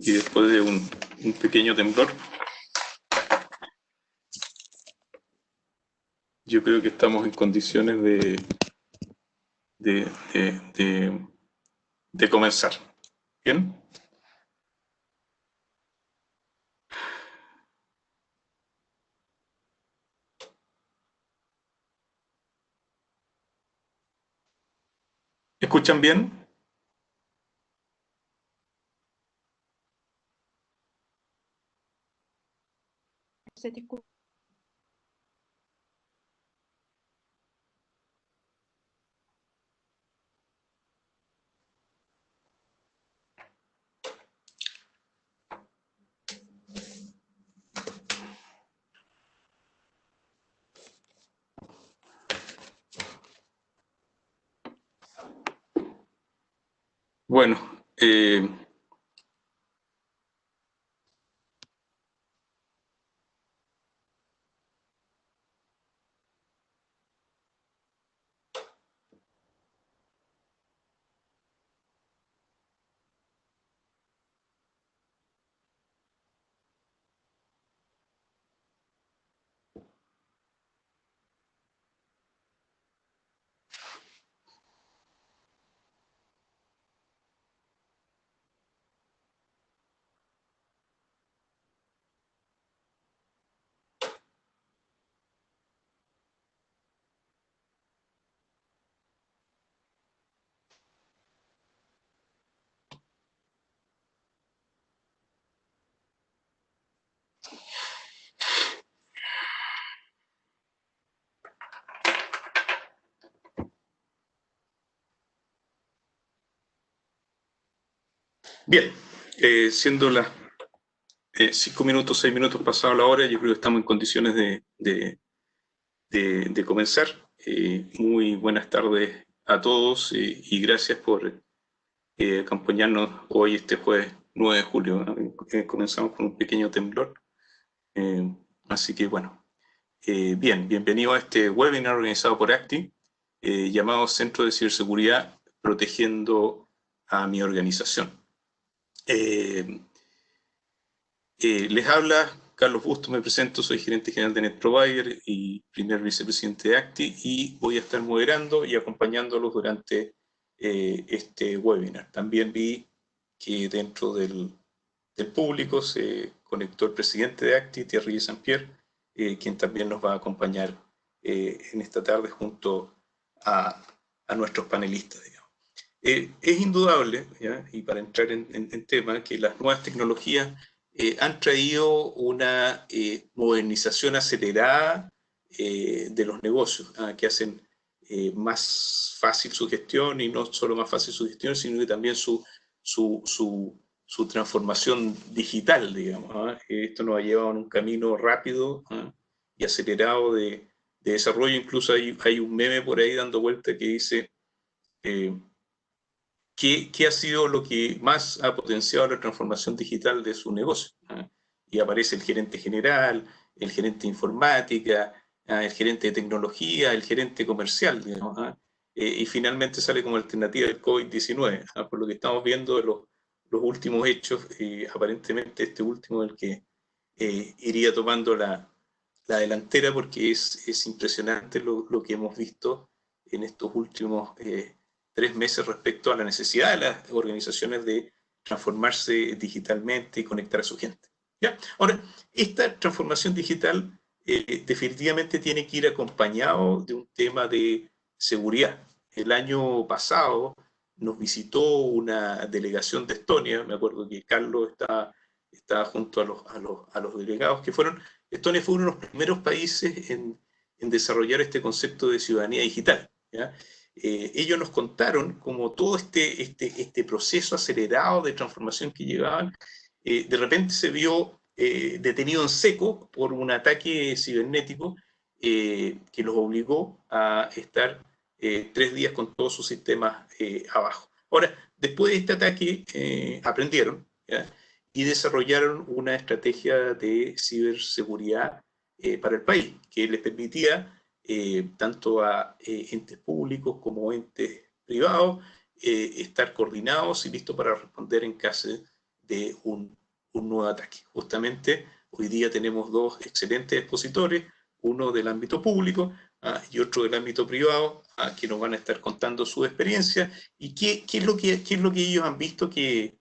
y después de un pequeño temblor, yo creo que estamos en condiciones de, de comenzar. ¿Bien? ¿Escuchan bien? Se te escucha. Bueno, bien, siendo las 5 minutos, 6 minutos pasado la hora, yo creo que estamos en condiciones de comenzar. Muy buenas tardes a todos y gracias por acompañarnos hoy, este jueves 9 de julio. Comenzamos con un pequeño temblor. Así que bueno, bien, bienvenido a este webinar organizado por ACTI, llamado Centro de Ciberseguridad Protegiendo a mi Organización. Les habla Carlos Busto, me presento, soy gerente general de NetProvider y primer vicepresidente de ACTI, y voy a estar moderando y acompañándolos durante este webinar. También vi que dentro del público se conectó el presidente de ACTI, Thierry Saint-Pierre, quien también nos va a acompañar en esta tarde junto a nuestros panelistas, digamos. Es indudable, ¿ya? Y para entrar en tema, que las nuevas tecnologías han traído una modernización acelerada de los negocios, que hacen más fácil su gestión, y no solo más fácil su gestión, sino que también su transformación digital, digamos. Esto nos ha llevado en un camino rápido y acelerado de desarrollo. Incluso hay un meme por ahí dando vuelta que dice ¿qué ha sido lo que más ha potenciado la transformación digital de su negocio? Y aparece el gerente general, el gerente de informática, el gerente de tecnología, el gerente comercial, digamos, y finalmente sale como alternativa el COVID-19. Por lo que estamos viendo de los últimos hechos, aparentemente este último es el que iría tomando la delantera, porque es impresionante lo que hemos visto en estos últimos 3 meses respecto a la necesidad de las organizaciones de transformarse digitalmente y conectar a su gente. ¿Ya? Ahora, esta transformación digital definitivamente tiene que ir acompañado de un tema de seguridad. El año pasado nos visitó una delegación de Estonia. Me acuerdo que Carlos estaba junto a los delegados que fueron. Estonia fue uno de los primeros países en desarrollar este concepto de ciudadanía digital, ¿ya? Ellos nos contaron cómo todo este proceso acelerado de transformación que llevaban, de repente se vio detenido en seco por un ataque cibernético que los obligó a estar 3 días con todos sus sistemas abajo. Ahora, después de este ataque, aprendieron, ¿ya? Y desarrollaron una estrategia de ciberseguridad para el país, que les permitía tanto a entes públicos como entes privados estar coordinados y listos para responder en caso de un nuevo ataque. Justamente hoy día tenemos dos excelentes expositores, uno del ámbito público y otro del ámbito privado, que nos van a estar contando su experiencia y qué es lo que ellos han visto que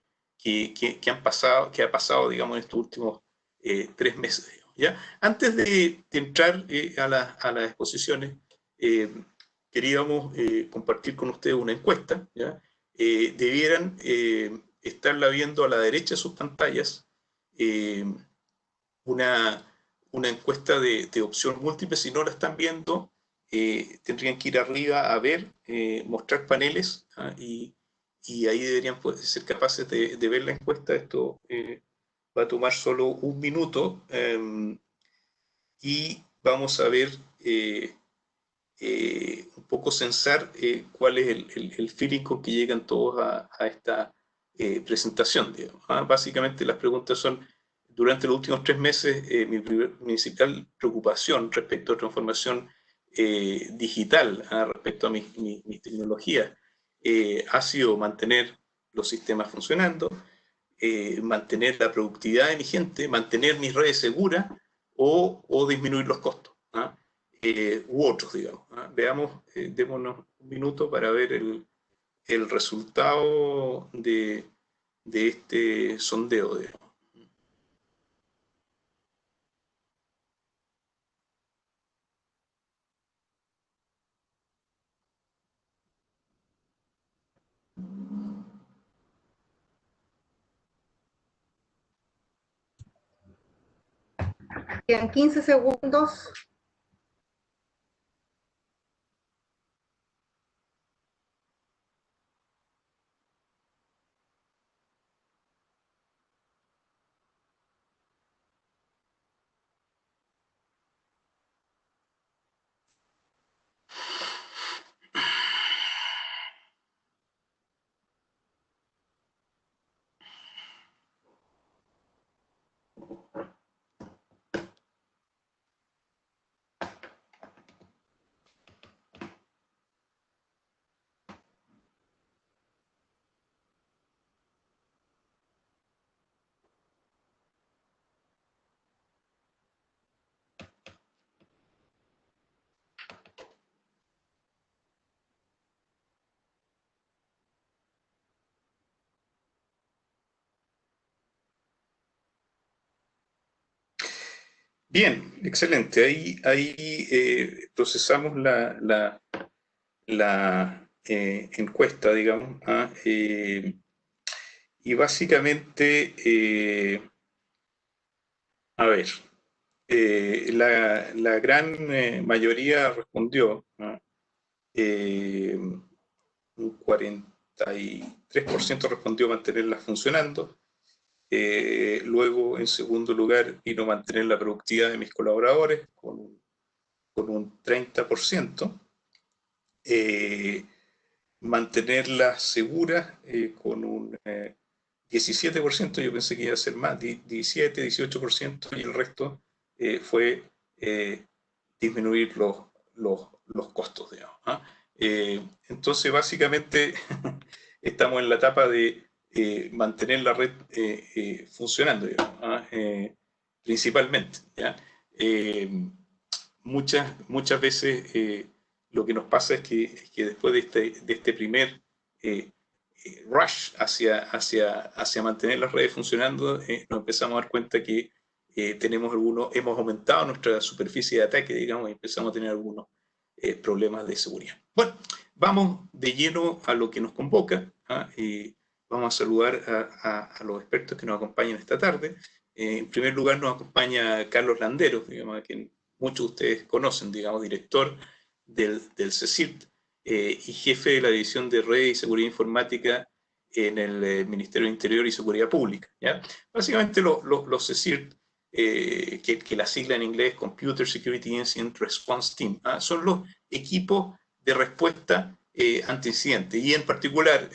ha pasado, digamos, en estos últimos 3 meses. ¿Ya? Antes de entrar a las exposiciones, queríamos compartir con ustedes una encuesta. ¿Ya? Debieran estarla viendo a la derecha de sus pantallas, una encuesta de opción múltiple. Si no la están viendo, tendrían que ir arriba a ver, mostrar paneles, y ahí deberían ser capaces de ver la encuesta. Esto va a tomar solo 1 minuto, y vamos a ver un poco censar cuál es el feeling con que llegan todos a esta presentación, digamos. Básicamente las preguntas son: durante los últimos 3 meses, mi principal preocupación respecto a transformación digital, respecto a mis tecnologías, ha sido mantener los sistemas funcionando, mantener la productividad de mi gente, mantener mis redes seguras o disminuir los costos, u otros, digamos. Veamos, démonos 1 minuto para ver el resultado de este sondeo, digamos. En 15 segundos. Bien, excelente. Ahí procesamos la encuesta, digamos, y básicamente, a ver, la gran mayoría respondió, un 43% respondió mantenerlas funcionando. Luego, en segundo lugar, vino mantener la productividad de mis colaboradores con un 30%. Mantenerlas seguras con un 17%, yo pensé que iba a ser más, 17, 18%, y el resto fue disminuir los costos, digamos. Entonces, básicamente, estamos en la etapa de mantener la red funcionando, digamos, principalmente. ¿Ya? Muchas veces lo que nos pasa es que después de este primer rush hacia mantener las redes funcionando, nos empezamos a dar cuenta que hemos aumentado nuestra superficie de ataque, digamos, y empezamos a tener algunos problemas de seguridad. Bueno, vamos de lleno a lo que nos convoca. Vamos a saludar a los expertos que nos acompañan esta tarde. En primer lugar nos acompaña Carlos Landeros, digamos, a quien muchos de ustedes conocen, digamos, director del CSIRT y jefe de la División de Redes y Seguridad Informática en el Ministerio del Interior y Seguridad Pública. ¿Ya? Básicamente los CSIRT, que la sigla en inglés es Computer Security Incident Response Team, son los equipos de respuesta anti-incidente, y en particular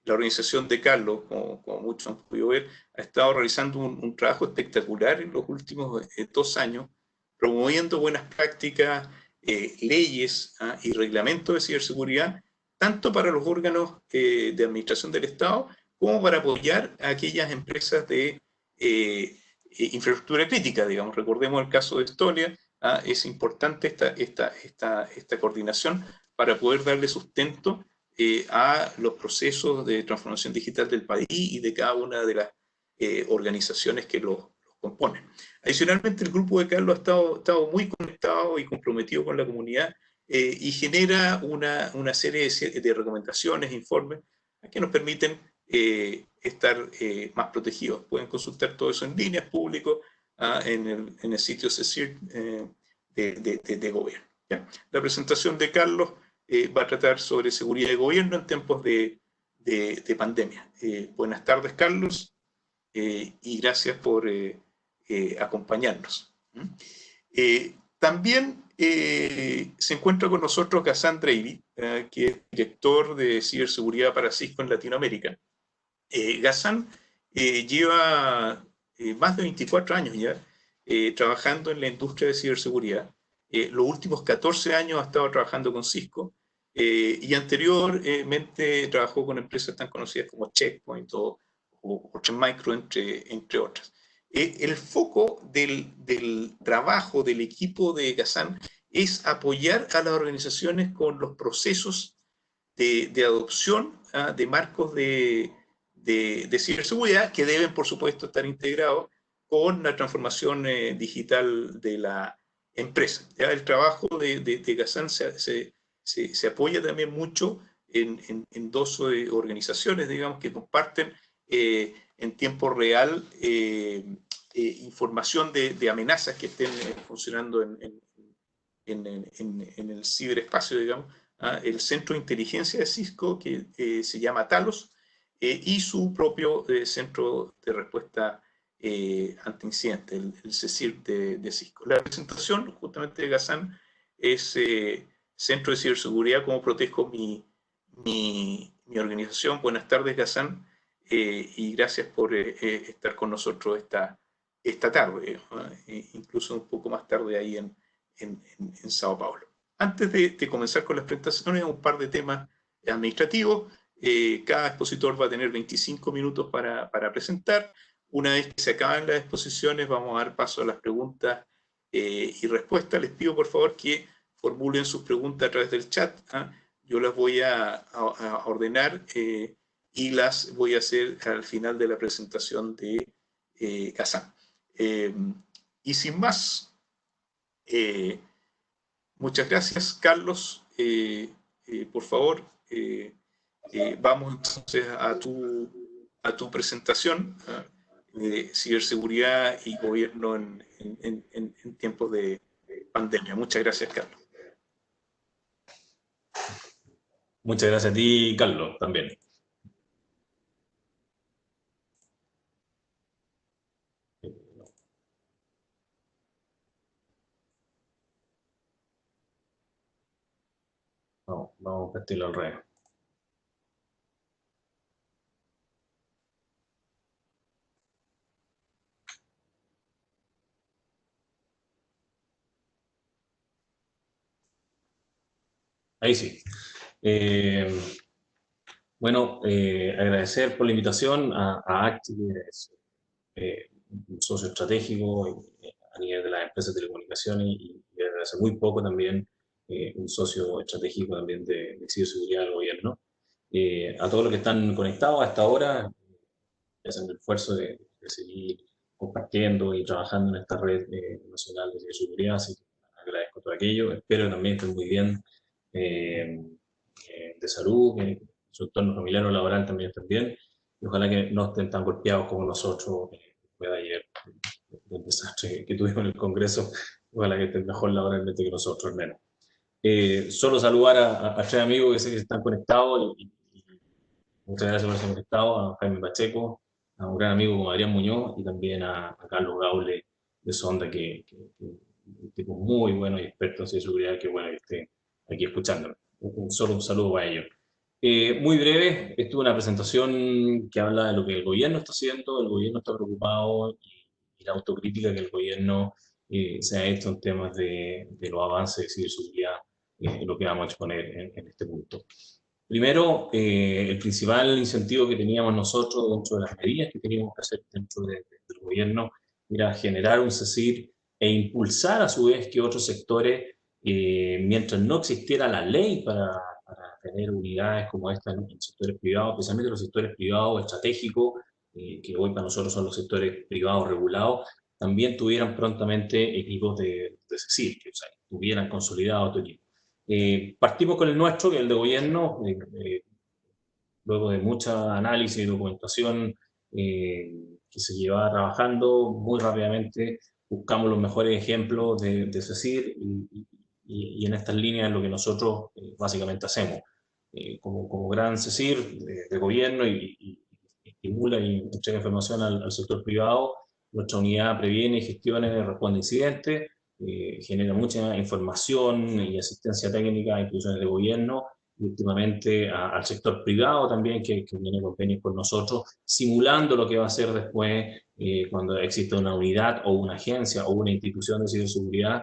la organización de Carlos, como muchos han podido ver, ha estado realizando un trabajo espectacular en los últimos 2 años, promoviendo buenas prácticas, leyes y reglamentos de ciberseguridad, tanto para los órganos de administración del Estado como para apoyar a aquellas empresas de infraestructura crítica, digamos. Recordemos el caso de Estonia. Es importante esta coordinación para poder darle sustento a los procesos de transformación digital del país y de cada una de las organizaciones que los componen. Adicionalmente, el grupo de Carlos ha estado muy conectado y comprometido con la comunidad y genera una serie de recomendaciones, informes, que nos permiten estar más protegidos. Pueden consultar todo eso en línea, es público, en el sitio CECIR de gobierno. ¿Ya? La presentación de Carlos va a tratar sobre seguridad de gobierno en tiempos de pandemia. Buenas tardes, Carlos, y gracias por acompañarnos. También se encuentra con nosotros Ghassan Dreibi, que es director de ciberseguridad para Cisco en Latinoamérica. Ghassan lleva más de 24 años ya trabajando en la industria de ciberseguridad. Los últimos 14 años ha estado trabajando con Cisco y anteriormente trabajó con empresas tan conocidas como Checkpoint o Trend Micro, entre otras. El foco del trabajo del equipo de Ghassan es apoyar a las organizaciones con los procesos de adopción de marcos de ciberseguridad que deben, por supuesto, estar integrados con la transformación digital de la empresa. ¿Ya? El trabajo de Ghassan se apoya también mucho en dos organizaciones, digamos, que comparten en tiempo real información de amenazas que estén funcionando en el ciberespacio, digamos. El centro de inteligencia de Cisco, que se llama Talos, y su propio centro de respuesta ante incidentes, el CECIR de Cisco. La presentación justamente de Ghassan es Centro de Ciberseguridad, cómo protejo mi organización. Buenas tardes, Ghassan, y gracias por estar con nosotros esta tarde, incluso un poco más tarde ahí en Sao Paulo. Antes de comenzar con las presentaciones, un par de temas administrativos. Cada expositor va a tener 25 minutos para presentar. Una vez que se acaban las exposiciones, vamos a dar paso a las preguntas y respuestas. Les pido, por favor, que formulen sus preguntas a través del chat. Yo las voy a ordenar y las voy a hacer al final de la presentación de Ghassan. Y sin más, muchas gracias, Carlos. Por favor, vamos entonces a tu presentación de ciberseguridad y gobierno en tiempos de pandemia. Muchas gracias, Carlos. Muchas gracias a ti, Carlos, también. Vamos a compartirlo al revés. Ahí sí. Bueno, agradecer por la invitación a ACTI, que es un socio estratégico a nivel de las empresas de telecomunicaciones y desde hace muy poco también un socio estratégico también de ciberseguridad del gobierno. A todos los que están conectados hasta ahora, hacen el esfuerzo de seguir compartiendo y trabajando en esta red nacional de ciberseguridad, así que agradezco todo aquello. Espero que también estén muy bien de salud, que su entorno familiar o laboral también estén bien, y ojalá que no estén tan golpeados como nosotros después de ayer, del desastre que tuvimos en el Congreso. Ojalá que estén mejor laboralmente que nosotros, al menos. Solo saludar a tres amigos que sé que están conectados y muchas gracias por estar conectados, a Jaime Pacheco, a un gran amigo como Adrián Muñoz y también a Carlos Gaule de Sonda, que un tipo muy bueno y experto en ciberseguridad, que bueno que esté aquí escuchándome. Solo un saludo para ellos. Muy breve, esto es una presentación que habla de lo que el gobierno está haciendo. El gobierno está preocupado y la autocrítica que el gobierno se ha hecho en temas de los avances de ciberseguridad, lo que vamos a exponer en este punto. Primero, el principal incentivo que teníamos nosotros dentro de las medidas que teníamos que hacer dentro del gobierno era generar un CECIR e impulsar a su vez que otros sectores, mientras no existiera la ley para tener unidades como esta en sectores privados, especialmente los sectores privados estratégicos, que hoy para nosotros son los sectores privados regulados, también tuvieran prontamente equipos de CECIR, que, o sea, tuvieran consolidado estos equipos. Partimos con el nuestro, que es el de gobierno, luego de mucha análisis y documentación que se llevaba trabajando muy rápidamente, buscamos los mejores ejemplos de CECIR y en estas líneas es lo que nosotros básicamente hacemos. Como gran CECIR de gobierno y estimula y entrega información al sector privado, nuestra unidad previene, gestiona y responde a incidentes, genera mucha información y asistencia técnica a instituciones de gobierno y últimamente al sector privado también que viene convenios con nosotros, simulando lo que va a ser después cuando existe una unidad o una agencia o una institución de ciberseguridad,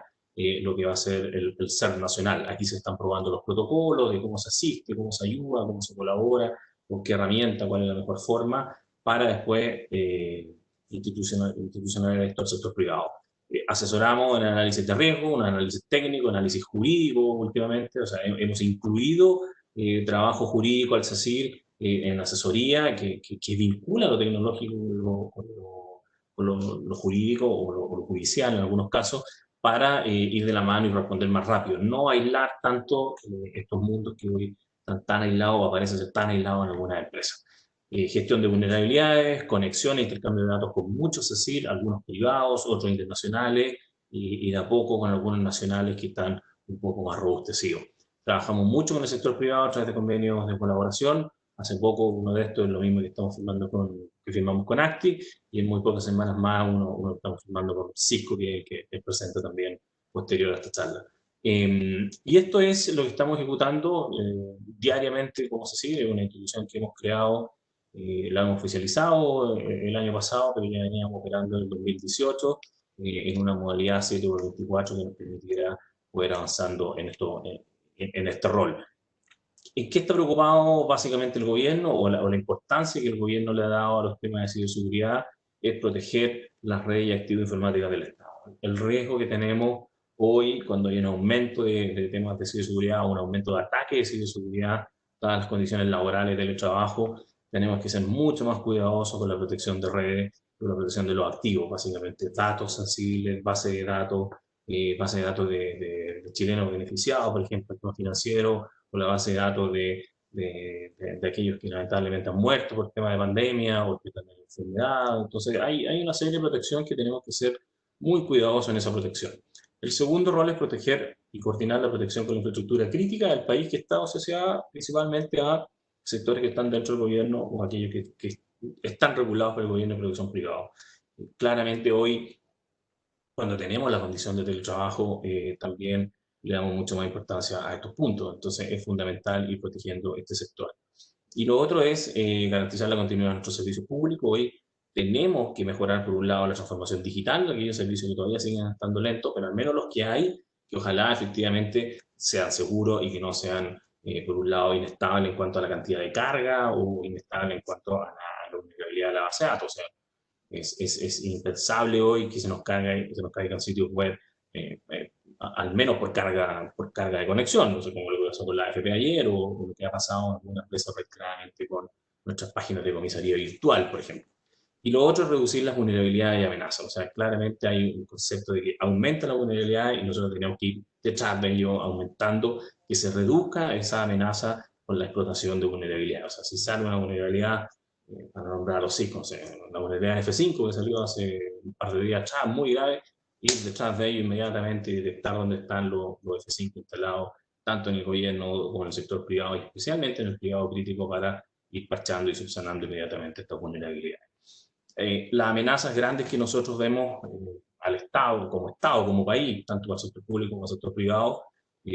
lo que va a ser el CERT nacional. Aquí se están probando los protocolos de cómo se asiste, cómo se ayuda, cómo se colabora, con qué herramienta, cuál es la mejor forma, para después institucionalizar esto al sector privado. Asesoramos en análisis de riesgo, un análisis técnico, análisis jurídico últimamente, o sea, hemos incluido trabajo jurídico al CECIR en asesoría que vincula lo tecnológico con lo jurídico o lo judicial en algunos casos, para ir de la mano y responder más rápido. No aislar tanto estos mundos que hoy están tan aislados o parecen ser tan aislados en algunas empresas. Gestión de vulnerabilidades, conexión e intercambio de datos con muchos CECIR, algunos privados, otros internacionales, y de a poco con algunos nacionales que están un poco más robustecidos. Trabajamos mucho con el sector privado a través de convenios de colaboración. Hace poco uno de estos es lo mismo que estamos firmamos con ACTI, y en muy pocas semanas más uno estamos firmando con Cisco, que es presente también posterior a esta charla. Y esto es lo que estamos ejecutando diariamente como CECIR, es una institución que hemos creado, la hemos oficializado el año pasado, pero ya veníamos operando en el 2018 en una modalidad 7x24 que nos permitiera poder avanzando en este rol. ¿En qué está preocupado básicamente el gobierno o la importancia que el gobierno le ha dado a los temas de ciberseguridad? Es proteger las redes y activos informáticos del Estado. El riesgo que tenemos hoy cuando hay un aumento de temas de ciberseguridad o un aumento de ataques de ciberseguridad, dadas las condiciones laborales de teletrabajo, tenemos que ser mucho más cuidadosos con la protección de redes, con la protección de los activos, básicamente datos sensibles, base de datos de chilenos beneficiados, por ejemplo, el tema financiero, o la base de datos de aquellos que lamentablemente han muerto por tema de pandemia o que tienen enfermedad. Entonces hay una serie de protección que tenemos que ser muy cuidadosos en esa protección. El segundo rol es proteger y coordinar la protección con la infraestructura crítica del país que está asociada principalmente a sectores que están dentro del gobierno o aquellos que están regulados por el gobierno pero que son privados. Claramente hoy, cuando tenemos la condición de teletrabajo, también le damos mucha más importancia a estos puntos. Entonces es fundamental ir protegiendo este sector. Y lo otro es garantizar la continuidad de nuestros servicios públicos. Hoy tenemos que mejorar, por un lado, la transformación digital, aquellos servicios que todavía siguen estando lentos, pero al menos los que hay, que ojalá efectivamente sean seguros y que no sean, por un lado, inestables en cuanto a la cantidad de carga o inestables en cuanto a la vulnerabilidad de la base de datos. O sea, es impensable hoy que se nos caigan sitios web, al menos por carga de conexión, no sé, como lo que pasó con la AFP ayer o lo que ha pasado en algunas empresas claramente con nuestras páginas de comisaría virtual, por ejemplo. Y lo otro es reducir las vulnerabilidades y amenazas. O sea, claramente hay un concepto de que aumenta la vulnerabilidad y nosotros tenemos que ir detrás de ello aumentando, que se reduzca esa amenaza con la explotación de vulnerabilidad. O sea, si sale una vulnerabilidad, para nombrar los CISCOS, la vulnerabilidad F5 que salió hace un par de días atrás, muy grave, ir detrás de ello inmediatamente y detectar dónde están los F5 instalados, tanto en el gobierno como en el sector privado, y especialmente en el privado crítico, para ir parchando y subsanando inmediatamente estas vulnerabilidades. Las amenazas grandes que nosotros vemos al Estado, como país, tanto al sector público como al sector privado,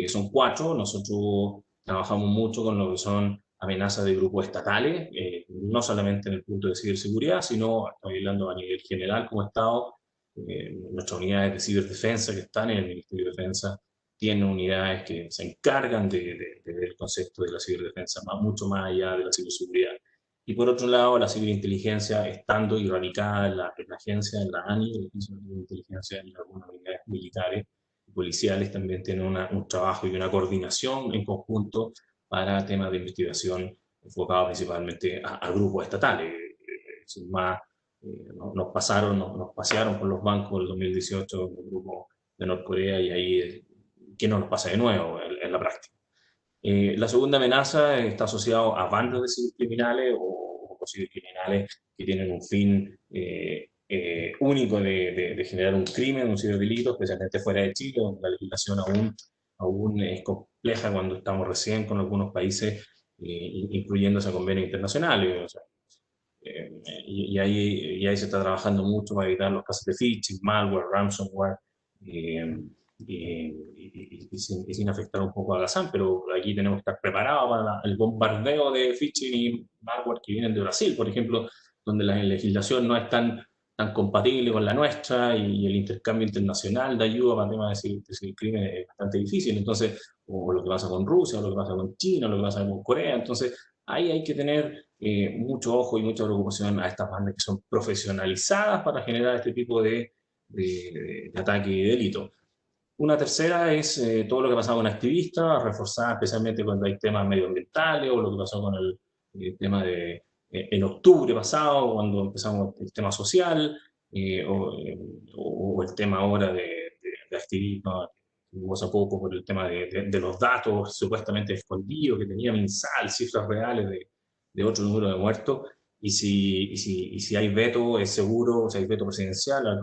son 4. Nosotros trabajamos mucho con lo que son amenazas de grupos estatales, no solamente en el punto de ciberseguridad, sino estoy hablando a nivel general como Estado. Nuestras unidades de ciberdefensa que están en el Ministerio de Defensa tiene unidades que se encargan de ver el concepto de la ciberdefensa mucho más allá de la ciberseguridad. Y por otro lado, la ciberinteligencia, estando y radicada en la agencia, en la ANI, la Agencia de Inteligencia, y algunas unidades militares y policiales, también tiene un trabajo y una coordinación en conjunto para temas de investigación enfocados principalmente a grupos estatales. Sin más, nos pasearon por los bancos del 2018 el grupo de Norcorea, y ahí que no nos pasa de nuevo en la práctica. La segunda amenaza está asociada a bandas de cibercriminales o cibercriminales que tienen un fin único de generar un crimen, un ciberdelito, especialmente fuera de Chile, donde la legislación aún es compleja cuando estamos recién con algunos países incluyéndose a convenios internacionales. O sea, y ahí se está trabajando mucho para evitar los casos de phishing, malware, ransomware, y sin afectar un poco a Gazán, pero aquí tenemos que estar preparados para el bombardeo de phishing y malware que vienen de Brasil, por ejemplo, donde la legislación no es tan compatible con la nuestra, y el intercambio internacional de ayuda para temas de crimen es bastante difícil. Entonces, o lo que pasa con Rusia, o lo que pasa con China, o lo que pasa con Corea. Entonces, ahí hay que tener mucho ojo y mucha preocupación a estas bandas que son profesionalizadas para generar este tipo de ataque y delito. Una tercera es todo lo que pasa con activistas, reforzada especialmente cuando hay temas medioambientales, o lo que pasó con el tema de en octubre pasado, cuando empezamos el tema social, o el tema ahora de activismo, hace poco por el tema de los datos supuestamente escondidos que tenía MinSal, cifras reales de otro número de muertos. Y si hay veto, es seguro, si hay veto presidencial al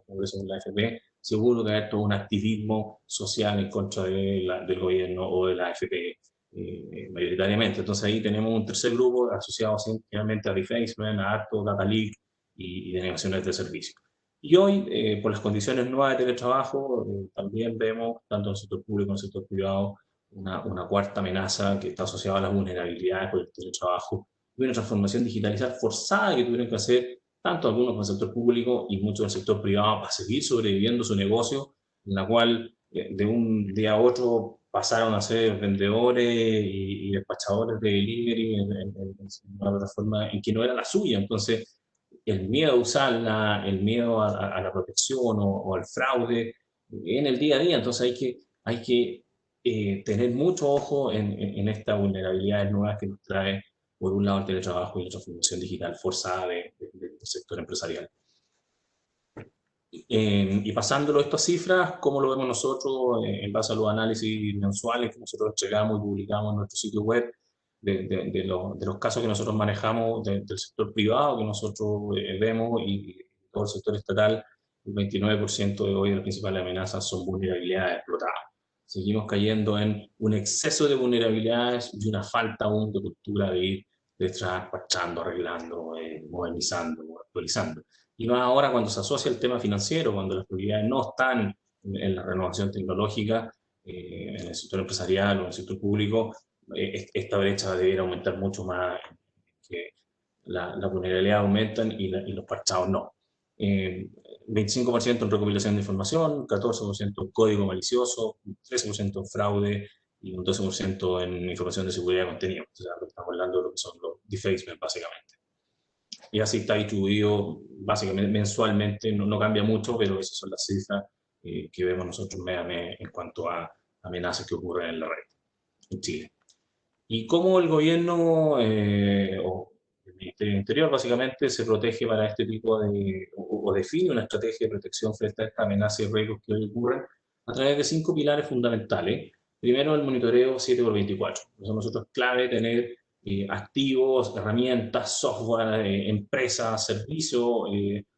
Congreso de la AFP, seguro que hay todo un activismo social en contra del gobierno o de la AFP mayoritariamente. Entonces ahí tenemos un tercer grupo asociado finalmente a Defacement, a Arto, Data Leak y denegaciones de servicio. Y hoy, por las condiciones nuevas de teletrabajo, también vemos, tanto en el sector público como en el sector privado, una cuarta amenaza que está asociada a las vulnerabilidades por el teletrabajo y una transformación digital forzada que tuvieron que hacer tanto algunos del sector público y muchos del sector privado para seguir sobreviviendo su negocio, en la cual de un día a otro pasaron a ser vendedores y despachadores de delivery en una plataforma en que no era la suya. Entonces, el miedo a usarla, el miedo a la protección o al fraude en el día a día. Entonces hay que tener mucho ojo en estas vulnerabilidades nuevas que nos trae, por un lado, el teletrabajo y la transformación digital forzada del sector empresarial. Y pasándolo a estas cifras, ¿cómo lo vemos nosotros en base a los análisis mensuales que nosotros entregamos y publicamos en nuestro sitio web de los casos que nosotros manejamos del sector privado que nosotros vemos y todo el sector estatal? El 29% de hoy de las principales amenazas son vulnerabilidades explotadas. Seguimos cayendo en un exceso de vulnerabilidades y una falta aún de cultura de ir detrás, parchando, arreglando, modernizando, actualizando. Y más ahora cuando se asocia el tema financiero, cuando las prioridades no están en la renovación tecnológica, en el sector empresarial o en el sector público, esta brecha debería aumentar mucho más, que la vulnerabilidad aumentan y los parchados no. 25% en recopilación de información, 14% en código malicioso, 13% en fraude y un 12% en información de seguridad de contenido. O sea, estamos hablando de lo que son los defacement, básicamente. Y así está distribuido básicamente mensualmente, no cambia mucho, pero esas son las cifras que vemos nosotros mes a mes en cuanto a amenazas que ocurren en la red en Chile. Y cómo el gobierno o el Ministerio del Interior básicamente se protege para este tipo o define una estrategia de protección frente a estas amenazas y riesgos que hoy ocurren a través de 5 pilares fundamentales. Primero, el monitoreo 7x24. Para nosotros es clave tener activos, herramientas, software, empresas, servicios,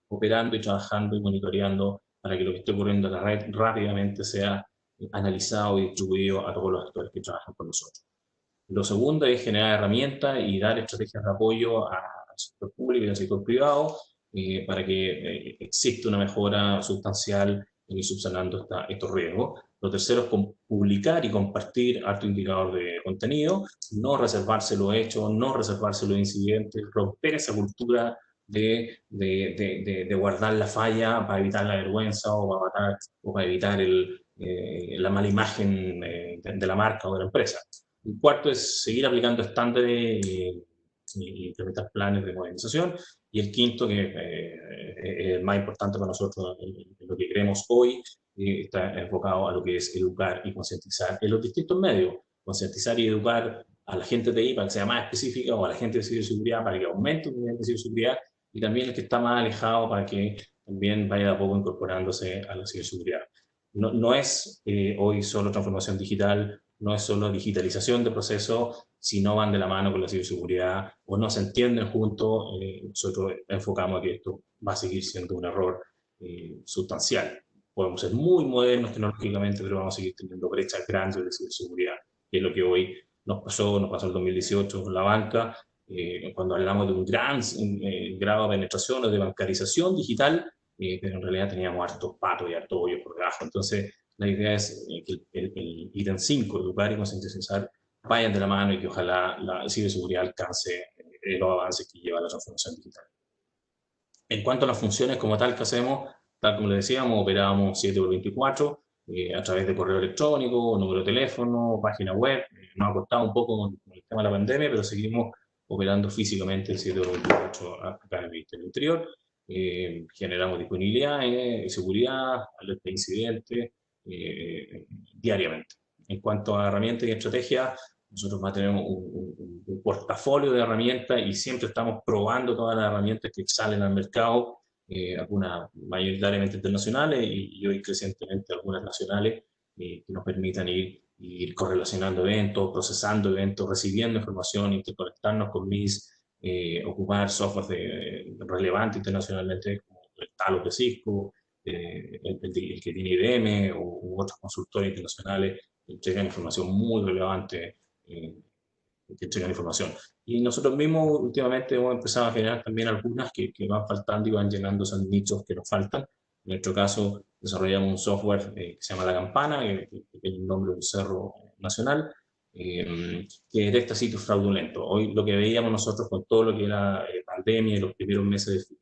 operando y trabajando y monitoreando para que lo que esté ocurriendo en la red rápidamente sea analizado y distribuido a todos los actores que trabajan con nosotros. Lo segundo es generar herramientas y dar estrategias de apoyo al sector público y al sector privado para que exista una mejora sustancial en ir subsanando estos riesgos. Lo tercero es publicar y compartir alto indicador de contenido, no reservarse los hechos, no reservarse los incidentes, romper esa cultura de guardar la falla para evitar la vergüenza o para evitar la mala imagen de la marca o de la empresa. El cuarto es seguir aplicando estándares y implementar planes de modernización. Y el quinto, que es el más importante para nosotros, en lo que queremos hoy, está enfocado a lo que es educar y concientizar en los distintos medios. Concientizar y educar a la gente de TI para que sea más específica, o a la gente de ciberseguridad para que aumente el nivel de ciberseguridad, y también el que está más alejado para que también vaya de a poco incorporándose a la ciberseguridad. No es hoy solo transformación digital, no es solo digitalización de procesos, si no van de la mano con la ciberseguridad o no se entienden juntos. Nosotros enfocamos a que esto va a seguir siendo un error sustancial. Podemos ser muy modernos tecnológicamente, pero vamos a seguir teniendo brechas grandes de ciberseguridad, que es lo que hoy nos pasó el 2018 con la banca, cuando hablamos de un gran grado de penetración o de bancarización digital, pero en realidad teníamos hartos patos y hartos hoyos por debajo. Entonces, la idea es que el ítem 5, educar y concientizar, vayan de la mano y que ojalá la ciberseguridad alcance los avances que lleva la transformación digital. En cuanto a las funciones como tal que hacemos, tal como le decíamos, operamos 7x24 a través de correo electrónico, número de teléfono, página web. Nos ha costado un poco con el tema de la pandemia, pero seguimos operando físicamente el 7x24 acá en el Ministerio del Interior. Generamos disponibilidad, seguridad, alerta de incidentes diariamente. En cuanto a herramientas y estrategias, nosotros mantenemos un portafolio de herramientas y siempre estamos probando todas las herramientas que salen al mercado, algunas mayoritariamente internacionales y hoy crecientemente algunas nacionales, que nos permitan ir correlacionando eventos, procesando eventos, recibiendo información, interconectarnos con MIS, ocupar software relevantes internacionalmente, como el Talos de Cisco, el que tiene IBM u otros consultores internacionales que entregan información muy relevante, que entregan información. Y nosotros mismos últimamente hemos empezado a generar también algunas que van faltando y van llenando esos nichos que nos faltan. En nuestro caso, desarrollamos un software que se llama La Campana, que es el nombre de un cerro nacional, que detecta sitios fraudulentos. Hoy lo que veíamos nosotros con todo lo que era pandemia y los primeros meses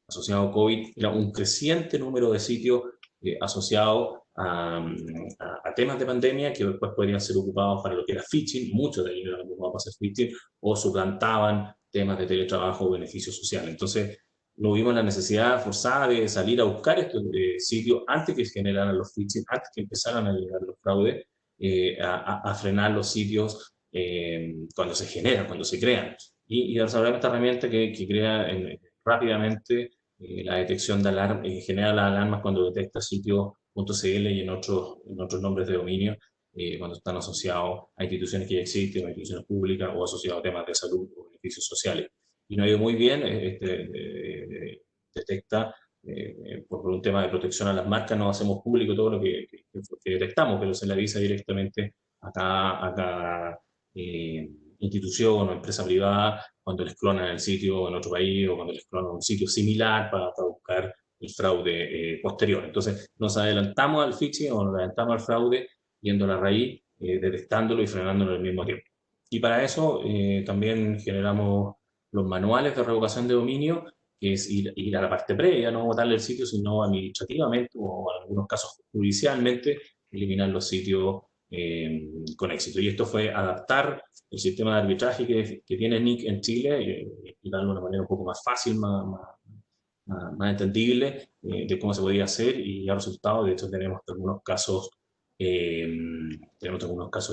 asociados a COVID, era un creciente número de sitios asociados a temas de pandemia que después podrían ser ocupados para lo que era phishing. Muchos de ellos eran ocupados para hacer phishing o suplantaban temas de teletrabajo o beneficios sociales. Entonces, no vimos la necesidad forzada de salir a buscar estos sitios antes que se generaran los phishing, antes que empezaran a llegar los fraudes, a frenar los sitios cuando se generan, cuando se crean. Y desarrollar esta herramienta que crea rápidamente la detección de alarma, genera las alarmas cuando detecta sitios.cl y en otros nombres de dominio, cuando están asociados a instituciones que ya existen, o a instituciones públicas, o asociados a temas de salud o beneficios sociales. Y nos ha ido muy bien, detecta, por un tema de protección a las marcas, no hacemos público todo lo que detectamos, pero se le avisa directamente a cada institución o empresa privada cuando les clonan el sitio en otro país o cuando les clonan un sitio similar para buscar el fraude posterior. Entonces, nos adelantamos al phishing o nos adelantamos al fraude yendo a la raíz, detectándolo y frenándolo al mismo tiempo. Y para eso también generamos los manuales de revocación de dominio, que es ir a la parte previa, no botarle el sitio, sino administrativamente o en algunos casos judicialmente eliminar los sitios con éxito. Y esto fue adaptar el sistema de arbitraje que tiene NIC en Chile y darlo de una manera un poco más fácil, más entendible de cómo se podía hacer y ya resultados. De hecho, tenemos algunos casos de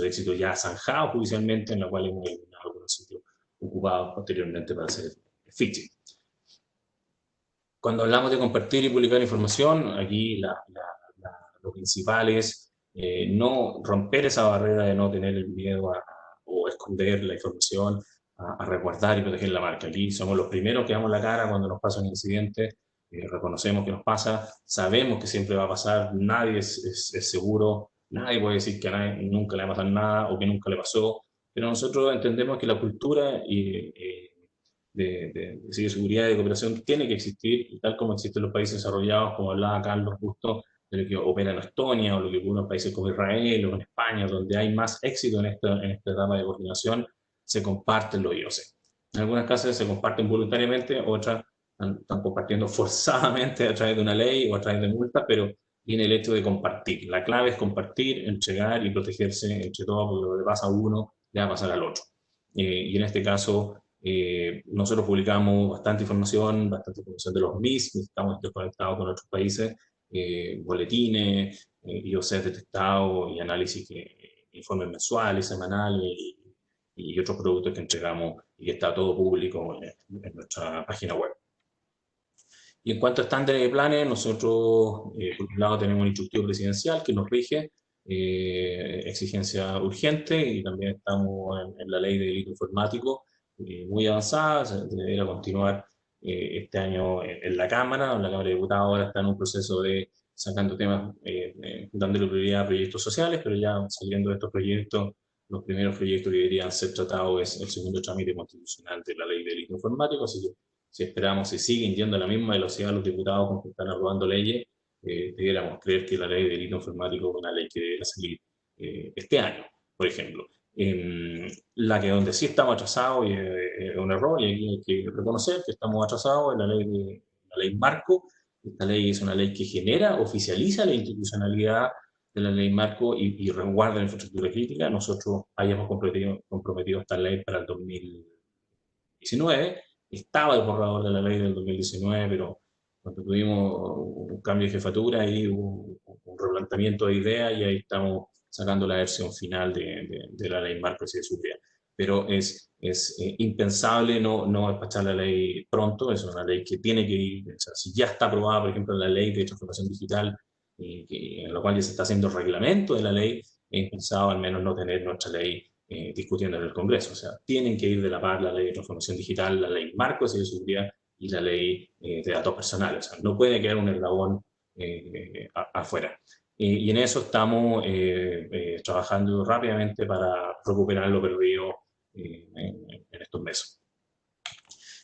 éxito ya zanjados judicialmente, en los cuales hemos eliminado algunos sitios ocupados posteriormente para hacer phishing. Cuando hablamos de compartir y publicar información, aquí lo principal es no romper esa barrera de no tener el miedo o esconder la información, a resguardar y proteger la marca. Aquí somos los primeros que damos la cara cuando nos pasa un incidente, reconocemos que nos pasa, sabemos que siempre va a pasar, nadie es seguro, nadie puede decir que a nadie nunca le va a pasar nada o que nunca le pasó, pero nosotros entendemos que la cultura de ciberseguridad y de cooperación tiene que existir, y tal como existen los países desarrollados, como hablaba Carlos justo, de lo que opera en Estonia o lo que ocurre en países como Israel o en España, donde hay más éxito en esta etapa de coordinación, se comparten los IOC. En algunas casos se comparten voluntariamente, otras están compartiendo forzadamente a través de una ley o a través de multas, pero viene el hecho de compartir. La clave es compartir, entregar y protegerse entre todos, porque lo que le pasa a uno le va a pasar al otro. Y en este caso, nosotros publicamos bastante información de los MIS, estamos desconectados con otros países, boletines, IOCs detectados y análisis, informes mensuales, semanales y otros productos que entregamos y que está todo público en nuestra página web. Y en cuanto a estándares de planes, nosotros, por un lado, tenemos un instructivo presidencial que nos rige, exigencia urgente, y también estamos en la ley de delito informático, muy avanzada, se debería continuar este año en la Cámara de Diputados ahora está en un proceso de sacando temas, dándole prioridad a proyectos sociales, pero ya saliendo de estos proyectos, los primeros proyectos que deberían ser tratados es el segundo trámite constitucional de la ley de delito informático, así que si esperamos, si siguen yendo a la misma velocidad los diputados con que están aprobando leyes, debiéramos creer que la ley de delito informático es una ley que debería salir este año, por ejemplo. La que donde sí estamos atrasados, y es un error, y aquí hay que reconocer que estamos atrasados, es la ley marco. Esta ley es una ley que genera, oficializa la institucionalidad de la ley marco y resguarda la infraestructura crítica. Nosotros hayamos comprometido esta ley para el 2019, estaba el borrador de la ley del 2019, pero cuando tuvimos un cambio de jefatura y un replanteamiento de ideas, y ahí estamos sacando la versión final de la ley marco de seguridad. Pero es impensable no despachar la ley pronto, es una ley que tiene que ir, o sea, si ya está aprobada, por ejemplo, la ley de transformación digital, en la cual ya se está haciendo el reglamento de la ley, es impensado al menos no tener nuestra ley discutiendo en el Congreso. O sea, tienen que ir de la par la ley de transformación digital, la ley marco de seguridad y la ley de datos personales. O sea, no puede quedar un eslabón afuera. Y en eso estamos trabajando rápidamente para recuperar lo perdido en estos meses.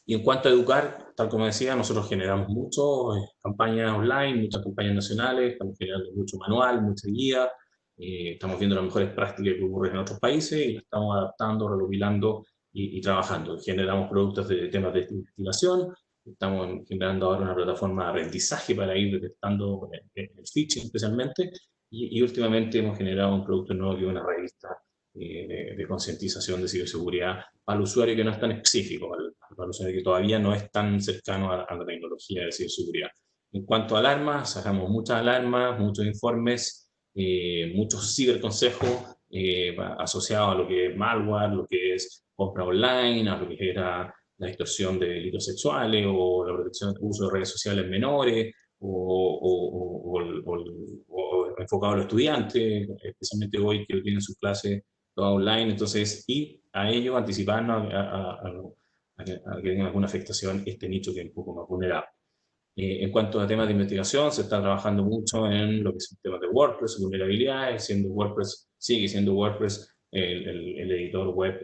Y en cuanto a educar, tal como decía, nosotros generamos mucho campañas online, muchas campañas nacionales, estamos generando mucho manual, mucha guía, estamos viendo las mejores prácticas que ocurren en otros países y las estamos adaptando, recopilando y trabajando. Generamos productos de temas de investigación, estamos generando ahora una plataforma de aprendizaje para ir detectando el phishing especialmente, y últimamente hemos generado un producto nuevo que es una revista de concientización de ciberseguridad para el usuario que no es tan específico, para el usuario que todavía no es tan cercano a la tecnología de ciberseguridad. En cuanto a alarmas, sacamos muchas alarmas, muchos informes, muchos ciberconsejos asociados a lo que es malware, lo que es compra online, a lo que era la distorsión de delitos sexuales o la protección del uso de redes sociales menores, o enfocado a los estudiantes, especialmente hoy que tienen sus clases todas online. Entonces, y a ello anticiparnos a que tengan alguna afectación este nicho que es un poco más vulnerable. En cuanto a temas de investigación, se está trabajando mucho en lo que es el tema de WordPress, vulnerabilidades, sigue siendo WordPress el editor web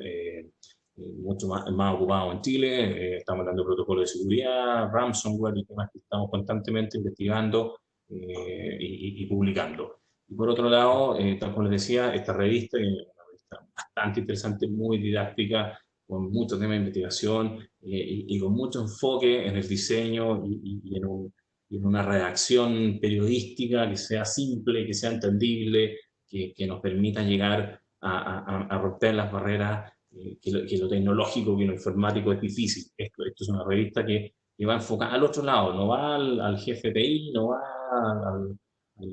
mucho más ocupado en Chile. Estamos hablando de protocolos de seguridad, ransomware y temas que estamos constantemente investigando y publicando. Y por otro lado, tal como les decía, esta revista, una revista bastante interesante, muy didáctica, con muchos temas de investigación y con mucho enfoque en el diseño y en una redacción periodística que sea simple, que sea entendible, que nos permita llegar a romper las barreras, que lo tecnológico, que lo informático es difícil. Esto es una revista que va enfocada al otro lado, no va al jefe de TI, no va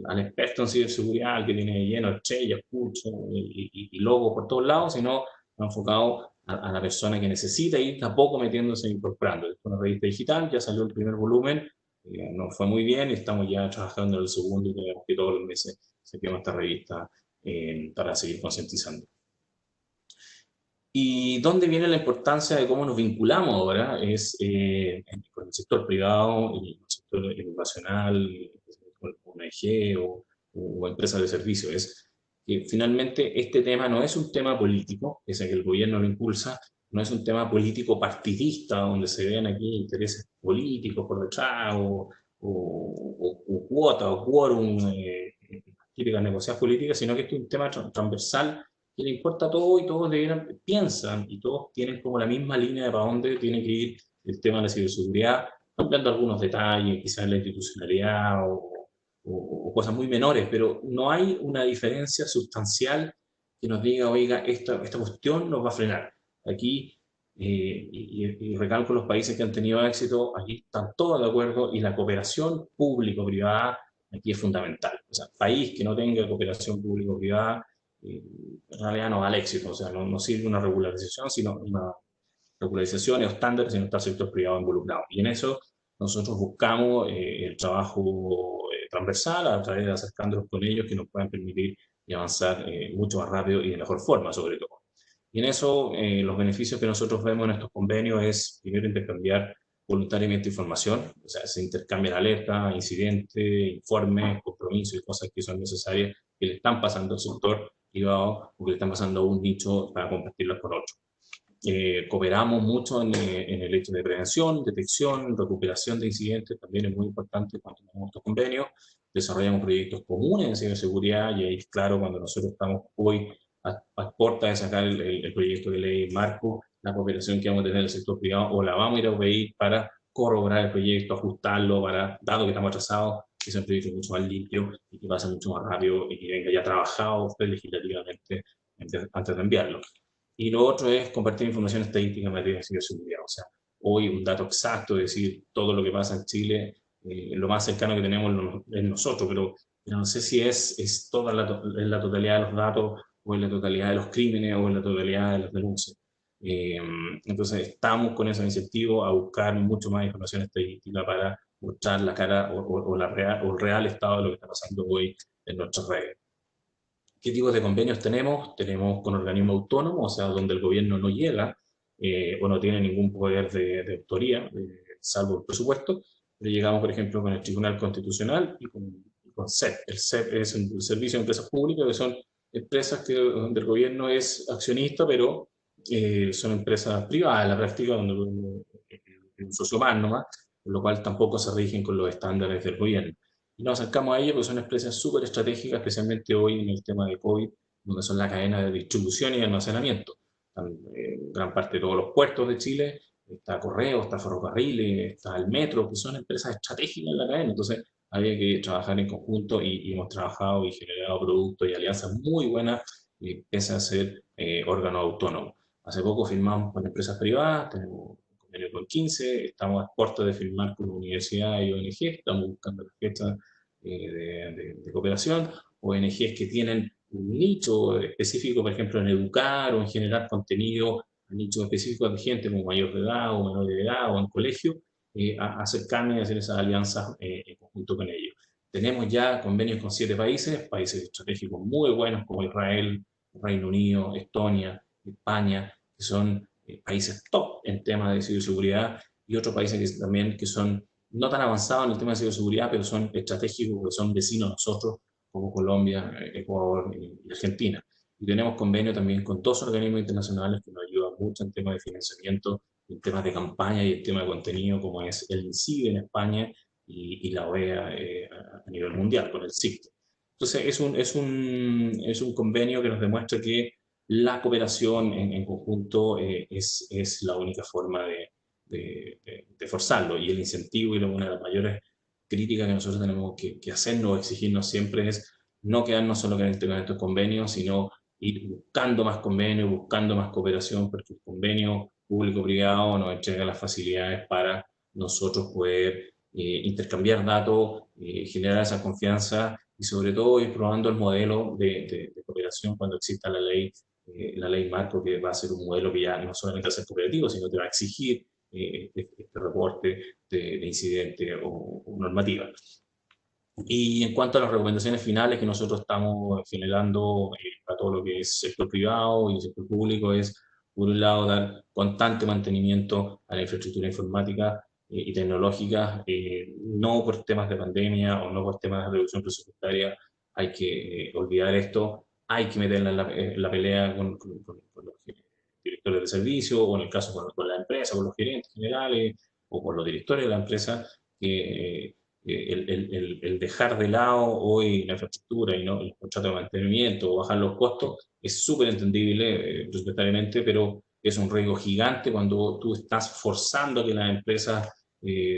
al experto en ciberseguridad que tiene lleno de estrellas, pucho y logos por todos lados, sino enfocado a la persona que necesita ir a poco metiéndose e incorporando. Es una revista digital, ya salió el primer volumen, nos fue muy bien y estamos ya trabajando en el segundo, y tenemos que todos los meses saquemos esta revista para seguir concientizando. ¿Y dónde viene la importancia de cómo nos vinculamos ahora? Es con el sector privado y el sector educacional, con ONG o empresas de servicios. Es que finalmente este tema no es un tema político, ese que el gobierno lo impulsa, no es un tema político partidista, donde se vean aquí intereses políticos por detrás, o cuota, o quórum, típicas negociaciones políticas, sino que este es un tema transversal que le importa a todos y todos piensan y todos tienen como la misma línea de para dónde tiene que ir el tema de la ciberseguridad, cambiando algunos detalles, quizás la institucionalidad o cosas muy menores, pero no hay una diferencia sustancial que nos diga, oiga, esta cuestión nos va a frenar. Aquí, y recalco los países que han tenido éxito, aquí están todos de acuerdo y la cooperación público-privada aquí es fundamental. O sea, país que no tenga cooperación público-privada en realidad no da el éxito, o sea, no sirve una regularización, sino una regularización o estándares, sino está el sector privado involucrado. Y en eso nosotros buscamos el trabajo transversal a través de acercándonos con ellos que nos puedan permitir avanzar mucho más rápido y de mejor forma, sobre todo. Y en eso, los beneficios que nosotros vemos en estos convenios es, primero, intercambiar voluntariamente información, o sea, se intercambian alertas, incidentes, informes, compromisos y cosas que son necesarias que le están pasando al sector privado o que le están pasando a un nicho para compartirlas con otros. Cooperamos mucho en el hecho de prevención, detección, recuperación de incidentes, también es muy importante cuando tenemos estos convenios. Desarrollamos proyectos comunes en ciberseguridad y ahí es claro cuando nosotros estamos hoy a puerta de sacar el proyecto de ley marco, la cooperación que vamos a tener en el sector privado o la vamos a ir a pedir para corroborar el proyecto, ajustarlo, dado que estamos atrasados, que sea un proyecto mucho más limpio y que pase mucho más rápido y que venga ya trabajado legislativamente antes de enviarlo. Y lo otro es compartir información estadística en materia de ciberseguridad. O sea, hoy un dato exacto, es decir, todo lo que pasa en Chile, lo más cercano que tenemos es nosotros, pero no sé si es toda la totalidad de los datos, o en la totalidad de los crímenes, o en la totalidad de las denuncias. Entonces, estamos con ese incentivo a buscar mucho más información estadística para mostrar la cara o el real estado de lo que está pasando hoy en nuestras redes. ¿Qué tipos de convenios tenemos? Tenemos con organismos autónomos, o sea, donde el gobierno no llega o no tiene ningún poder de autoría, salvo el presupuesto, pero llegamos, por ejemplo, con el Tribunal Constitucional y con CEP. El CEP es un servicio de empresas públicas, que son empresas donde el gobierno es accionista, pero son empresas privadas en la práctica, donde un socio más nomás, por lo cual tampoco se rigen con los estándares del gobierno. Y nos acercamos a ellos porque son empresas súper estratégicas, especialmente hoy en el tema de COVID, donde son la cadena de distribución y almacenamiento. Están, gran parte de todos los puertos de Chile, está Correo, está Ferrocarril, está el Metro, que son empresas estratégicas en la cadena. Entonces, había que trabajar en conjunto y hemos trabajado y generado productos y alianzas muy buenas, pese a ser órgano autónomo. Hace poco firmamos con empresas privadas, tenemos con 15, estamos a puertas de firmar con universidades y ONG, estamos buscando las fechas de cooperación, ONGs que tienen un nicho específico, por ejemplo, en educar o en generar contenido a nichos específicos de gente como mayor de edad o menor de edad o en colegio, acercarme y hacer esas alianzas en conjunto con ellos. Tenemos ya convenios con 7 países estratégicos muy buenos como Israel, Reino Unido, Estonia, España, que son países top en temas de ciberseguridad, y otros países que también que son no tan avanzados en el tema de ciberseguridad, pero son estratégicos, que son vecinos nosotros, como Colombia, Ecuador y Argentina. Y tenemos convenio también con 2 organismos internacionales que nos ayudan mucho en temas de financiamiento, en temas de campaña y en temas de contenido, como es el INCIBE en España y la OEA a nivel mundial, con el CICTE. Entonces, es un convenio que nos demuestra que la cooperación en conjunto es la única forma de forzarlo, y el incentivo y una de las mayores críticas que nosotros tenemos que hacernos o exigirnos siempre es no quedarnos solo con el tema de estos convenios, sino ir buscando más convenios, buscando más cooperación, porque el convenio público-privado nos entrega las facilidades para nosotros poder intercambiar datos, generar esa confianza y sobre todo ir probando el modelo de cooperación cuando exista la ley marco, que va a ser un modelo que ya no solamente va a ser cooperativo, sino que va a exigir este reporte de incidente o normativa. Y en cuanto a las recomendaciones finales que nosotros estamos generando para todo lo que es sector privado y sector público, es, por un lado, dar constante mantenimiento a la infraestructura informática y tecnológica, no por temas de pandemia o no por temas de reducción presupuestaria, hay que olvidar esto, hay que meterla en la pelea con los directores de servicio, o en el caso con la empresa, con los gerentes generales, o con los directores de la empresa, que el dejar de lado hoy la infraestructura y no el contrato de mantenimiento o bajar los costos es súper entendible presupuestariamente, pero es un riesgo gigante cuando tú estás forzando que las empresas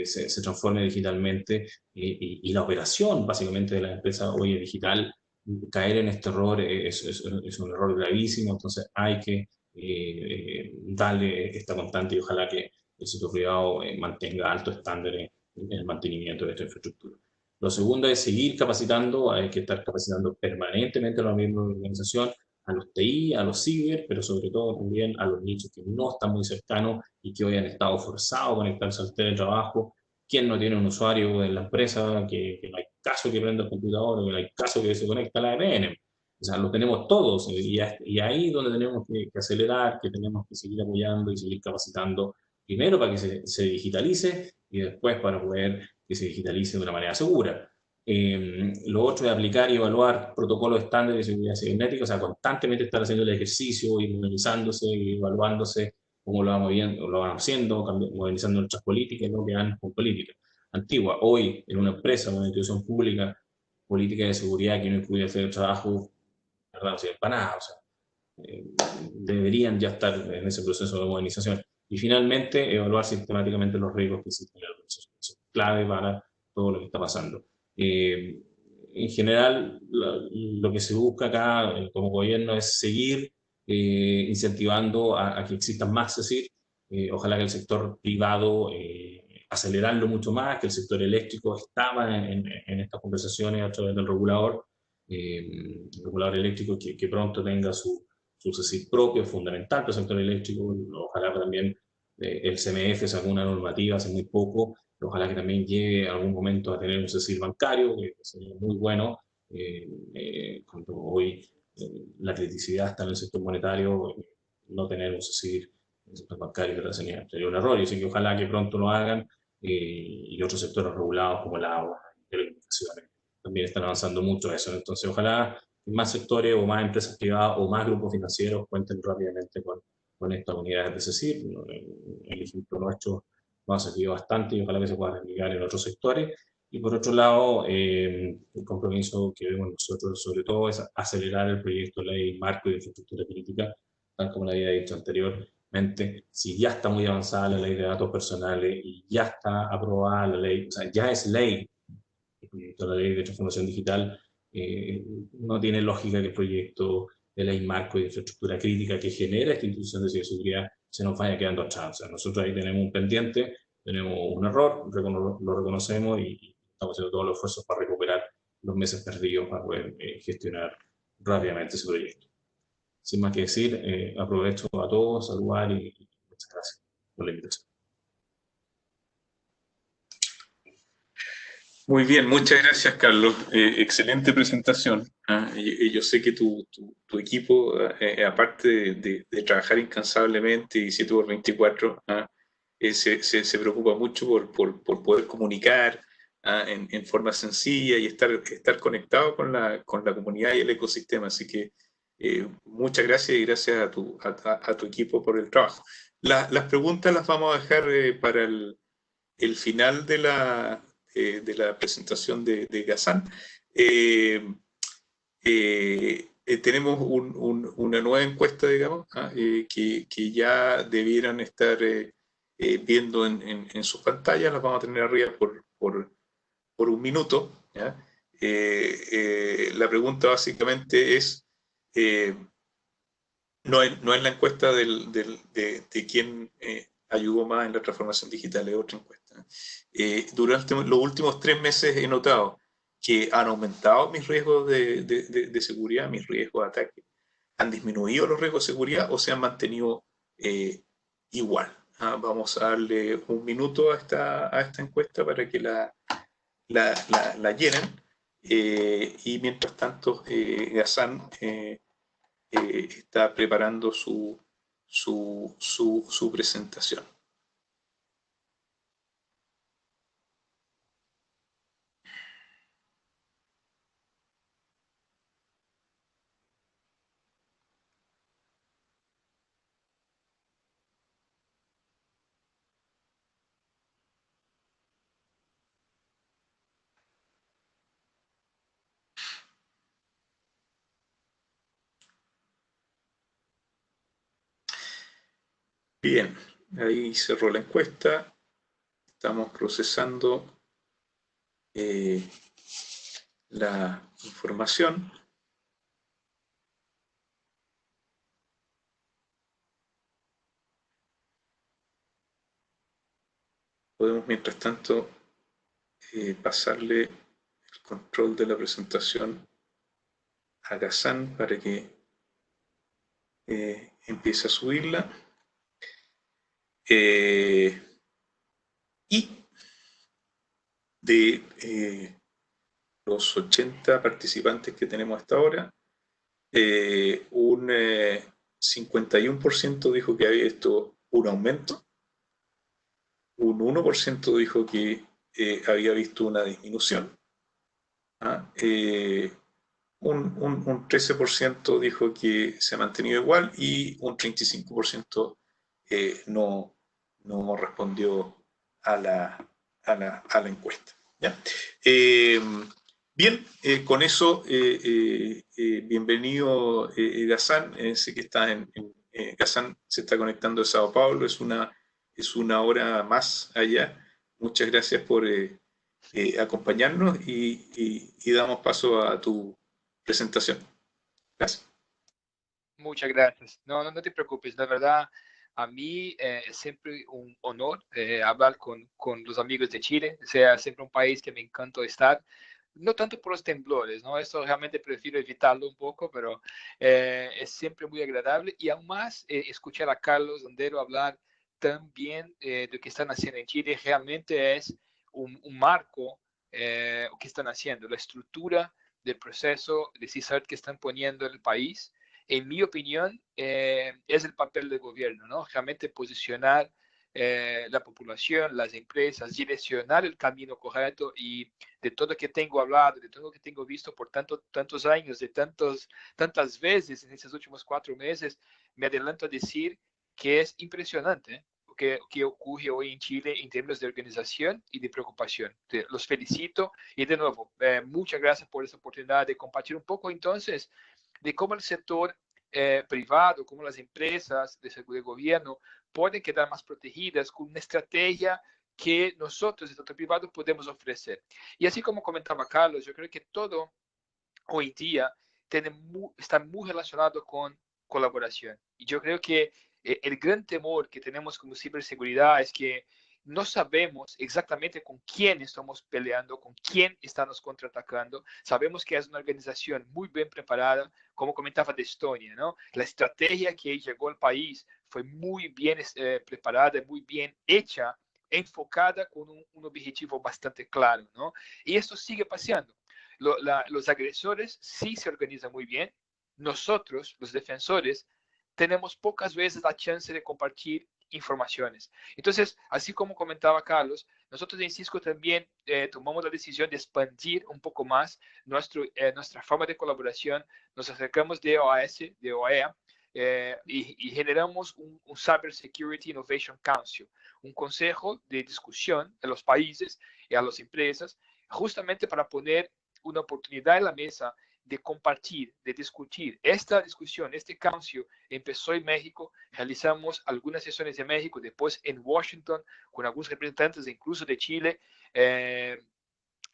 se transforme digitalmente y la operación básicamente de la empresa hoy es digital. Caer en este error es un error gravísimo, entonces hay que darle esta constante y ojalá que el sector privado mantenga altos estándares en el mantenimiento de esta infraestructura. Lo segundo es seguir capacitando, hay que estar capacitando permanentemente a los miembros de la organización, a los TI, a los ciber, pero sobre todo también a los nichos que no están muy cercanos y que hoy han estado forzados a conectarse al teletrabajo. ¿Quién no tiene un usuario en la empresa que no hay caso que prenda el computador, que no hay caso que se conecte a la VPN? O sea, lo tenemos todos y ahí es donde tenemos que acelerar, que tenemos que seguir apoyando y seguir capacitando, primero para que se digitalice y después para poder que se digitalice de una manera segura. Lo otro es aplicar y evaluar protocolos estándares de seguridad cibernética, o sea, constantemente estar haciendo el ejercicio y modernizándose y evaluándose cómo lo vamos, viendo, lo vamos haciendo, modernizando nuestras políticas, no quedan con políticas antiguas. Hoy, en una empresa, en una institución pública, política de seguridad que no incluye hacer el trabajo, ¿verdad? No sirve para nada, o sea, eh, deberían ya estar en ese proceso de modernización. Y finalmente, evaluar sistemáticamente los riesgos que existen en la organización. Eso es clave para todo lo que está pasando. En general, lo que se busca acá como gobierno es seguir incentivando a que existan más, es decir, ojalá que el sector privado acelerarlo mucho más, que el sector eléctrico estaba en estas conversaciones a través del regulador eléctrico que pronto tenga su CECIP propio, es fundamental para el sector eléctrico, ojalá también el CMF sacó una normativa hace muy poco, ojalá que también llegue algún momento a tener un CECIP bancario, que sería muy bueno, cuando hoy la criticidad está en el sector monetario, no tener un CECIP en el sector bancario sería un error, y así que ojalá que pronto lo hagan, y otros sectores regulados como el agua, telecomunicaciones, también están avanzando mucho eso, entonces ojalá más sectores o más empresas privadas o más grupos financieros cuenten rápidamente con estas unidades de CECIP. El ejemplo nuestro nos ha servido bastante y ojalá que se pueda replicar en otros sectores. Y por otro lado, el compromiso que vemos nosotros sobre todo es acelerar el proyecto de ley marco de infraestructura crítica, tal como lo había dicho anteriormente. Si ya está muy avanzada la ley de datos personales y ya está aprobada la ley, o sea, ya es ley el proyecto de la ley de transformación digital, no tiene lógica que el proyecto de ley marco de infraestructura crítica que genera esta institución de ciberseguridad se nos vaya quedando atrás. O sea, nosotros ahí tenemos un pendiente, tenemos un error, lo reconocemos y estamos haciendo todos los esfuerzos para recuperar los meses perdidos para poder gestionar rápidamente ese proyecto. Sin más que decir, aprovecho a todos, saludar y muchas gracias por la invitación. Muy bien, muchas gracias, Carlos. Excelente presentación. Y yo sé que tu equipo, aparte de trabajar incansablemente y 7x24, se preocupa mucho por poder comunicar en forma sencilla y estar conectado con la comunidad y el ecosistema. Así que muchas gracias y gracias a tu equipo por el trabajo. Las preguntas las vamos a dejar para el final de la presentación de Ghassan. Tenemos una nueva encuesta, digamos, que ya debieran estar viendo en sus pantallas. Las vamos a tener arriba por un minuto. ¿Ya? La pregunta básicamente es, no es la encuesta de quién ayudó más en la transformación digital, es otra encuesta. Durante los últimos 3 meses he notado que han aumentado mis riesgos de seguridad, mis riesgos de ataque. ¿Han disminuido los riesgos de seguridad o se han mantenido igual? Vamos a darle un minuto a esta encuesta para que la llenen. Y mientras tanto, Ghassan está preparando su presentación. Bien, ahí cerró la encuesta. Estamos procesando la información. Podemos, mientras tanto, pasarle el control de la presentación a Ghassan para que empiece a subirla. Y de los 80 participantes que tenemos hasta ahora, un 51% dijo que había visto un aumento, un 1% dijo que había visto una disminución, un 13% dijo que se ha mantenido igual y un 35% no respondió a la encuesta. ¿Ya? Bien, con eso, bienvenido Ghassan. Sé que está Ghassan se está conectando de Sao Paulo, es una hora más allá. Muchas gracias por acompañarnos y damos paso a tu presentación. Gracias. Muchas gracias. No te preocupes, la verdad, a mí es siempre un honor hablar con los amigos de Chile, sea siempre un país que me encanta estar, no tanto por los temblores, ¿no? Esto realmente prefiero evitarlo un poco, pero es siempre muy agradable y aún más escuchar a Carlos Landero hablar tan bien de lo que están haciendo en Chile, realmente es un marco que están haciendo, la estructura del proceso de CISART que están poniendo en el país. En mi opinión, es el papel del gobierno, ¿no? Realmente posicionar la población, las empresas, direccionar el camino correcto y de todo lo que tengo hablado, de todo lo que tengo visto por tantos años, de tantas veces en estos últimos 4 meses, me adelanto a decir que es impresionante que ocurre hoy en Chile en términos de organización y de preocupación. Los felicito y de nuevo, muchas gracias por esta oportunidad de compartir un poco entonces de cómo el sector privado, cómo las empresas de gobierno pueden quedar más protegidas con una estrategia que nosotros, el sector privado, podemos ofrecer. Y así como comentaba Carlos, yo creo que todo hoy en día está muy relacionado con colaboración. Y yo creo que el gran temor que tenemos como ciberseguridad es que no sabemos exactamente con quién estamos peleando, con quién estamos contraatacando. Sabemos que es una organización muy bien preparada, como comentaba de Estonia, ¿no? La estrategia que llegó al país fue muy bien preparada, muy bien hecha, enfocada con un objetivo bastante claro, ¿no? Y esto sigue pasando. Los agresores sí se organizan muy bien. Nosotros, los defensores, tenemos pocas veces la chance de compartir informaciones. Entonces, así como comentaba Carlos, nosotros en Cisco también tomamos la decisión de expandir un poco más nuestra forma de colaboración. Nos acercamos de OAS, de OEA, y generamos un Cyber Security Innovation Council, un consejo de discusión a los países y a las empresas, justamente para poner una oportunidad en la mesa de compartir, de discutir. Esta discusión, este council empezó en México, realizamos algunas sesiones en México, después en Washington, con algunos representantes incluso de Chile,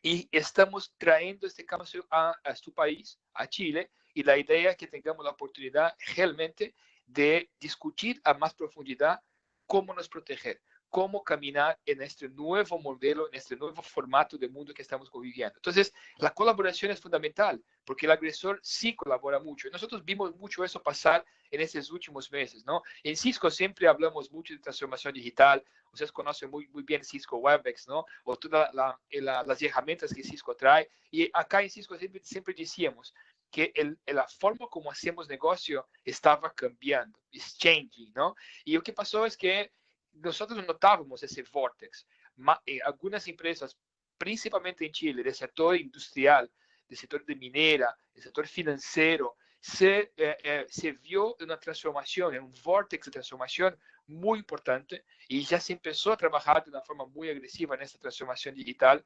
y estamos trayendo este council a su país, a Chile, y la idea es que tengamos la oportunidad realmente de discutir a más profundidad cómo nos proteger, cómo caminar en este nuevo modelo, en este nuevo formato de mundo que estamos viviendo. Entonces, la colaboración es fundamental, porque el agresor sí colabora mucho. Nosotros vimos mucho eso pasar en estos últimos meses, ¿no? En Cisco siempre hablamos mucho de transformación digital. Ustedes conocen muy bien Cisco Webex, ¿no? O todas las herramientas que Cisco trae. Y acá en Cisco siempre decíamos que la forma como hacemos negocio estaba cambiando, es changing, ¿no? Y lo que pasó es que nosotros notábamos ese vortex. Algunas empresas, principalmente en Chile, del sector industrial, del sector de minera, del sector financiero, se vio una transformación, un vortex de transformación muy importante y ya se empezó a trabajar de una forma muy agresiva en esta transformación digital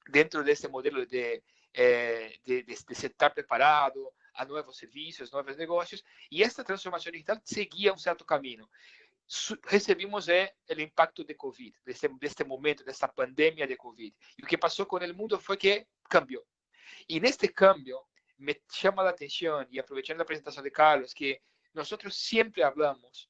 dentro de este modelo de estar preparado a nuevos servicios, nuevos negocios, y esta transformación digital seguía un cierto camino. recebimos el impacto de COVID, de este momento, de esta pandemia de COVID. Y lo que pasó con el mundo fue que cambió. Y en este cambio me llama la atención, y aprovechando la presentación de Carlos, que nosotros siempre hablamos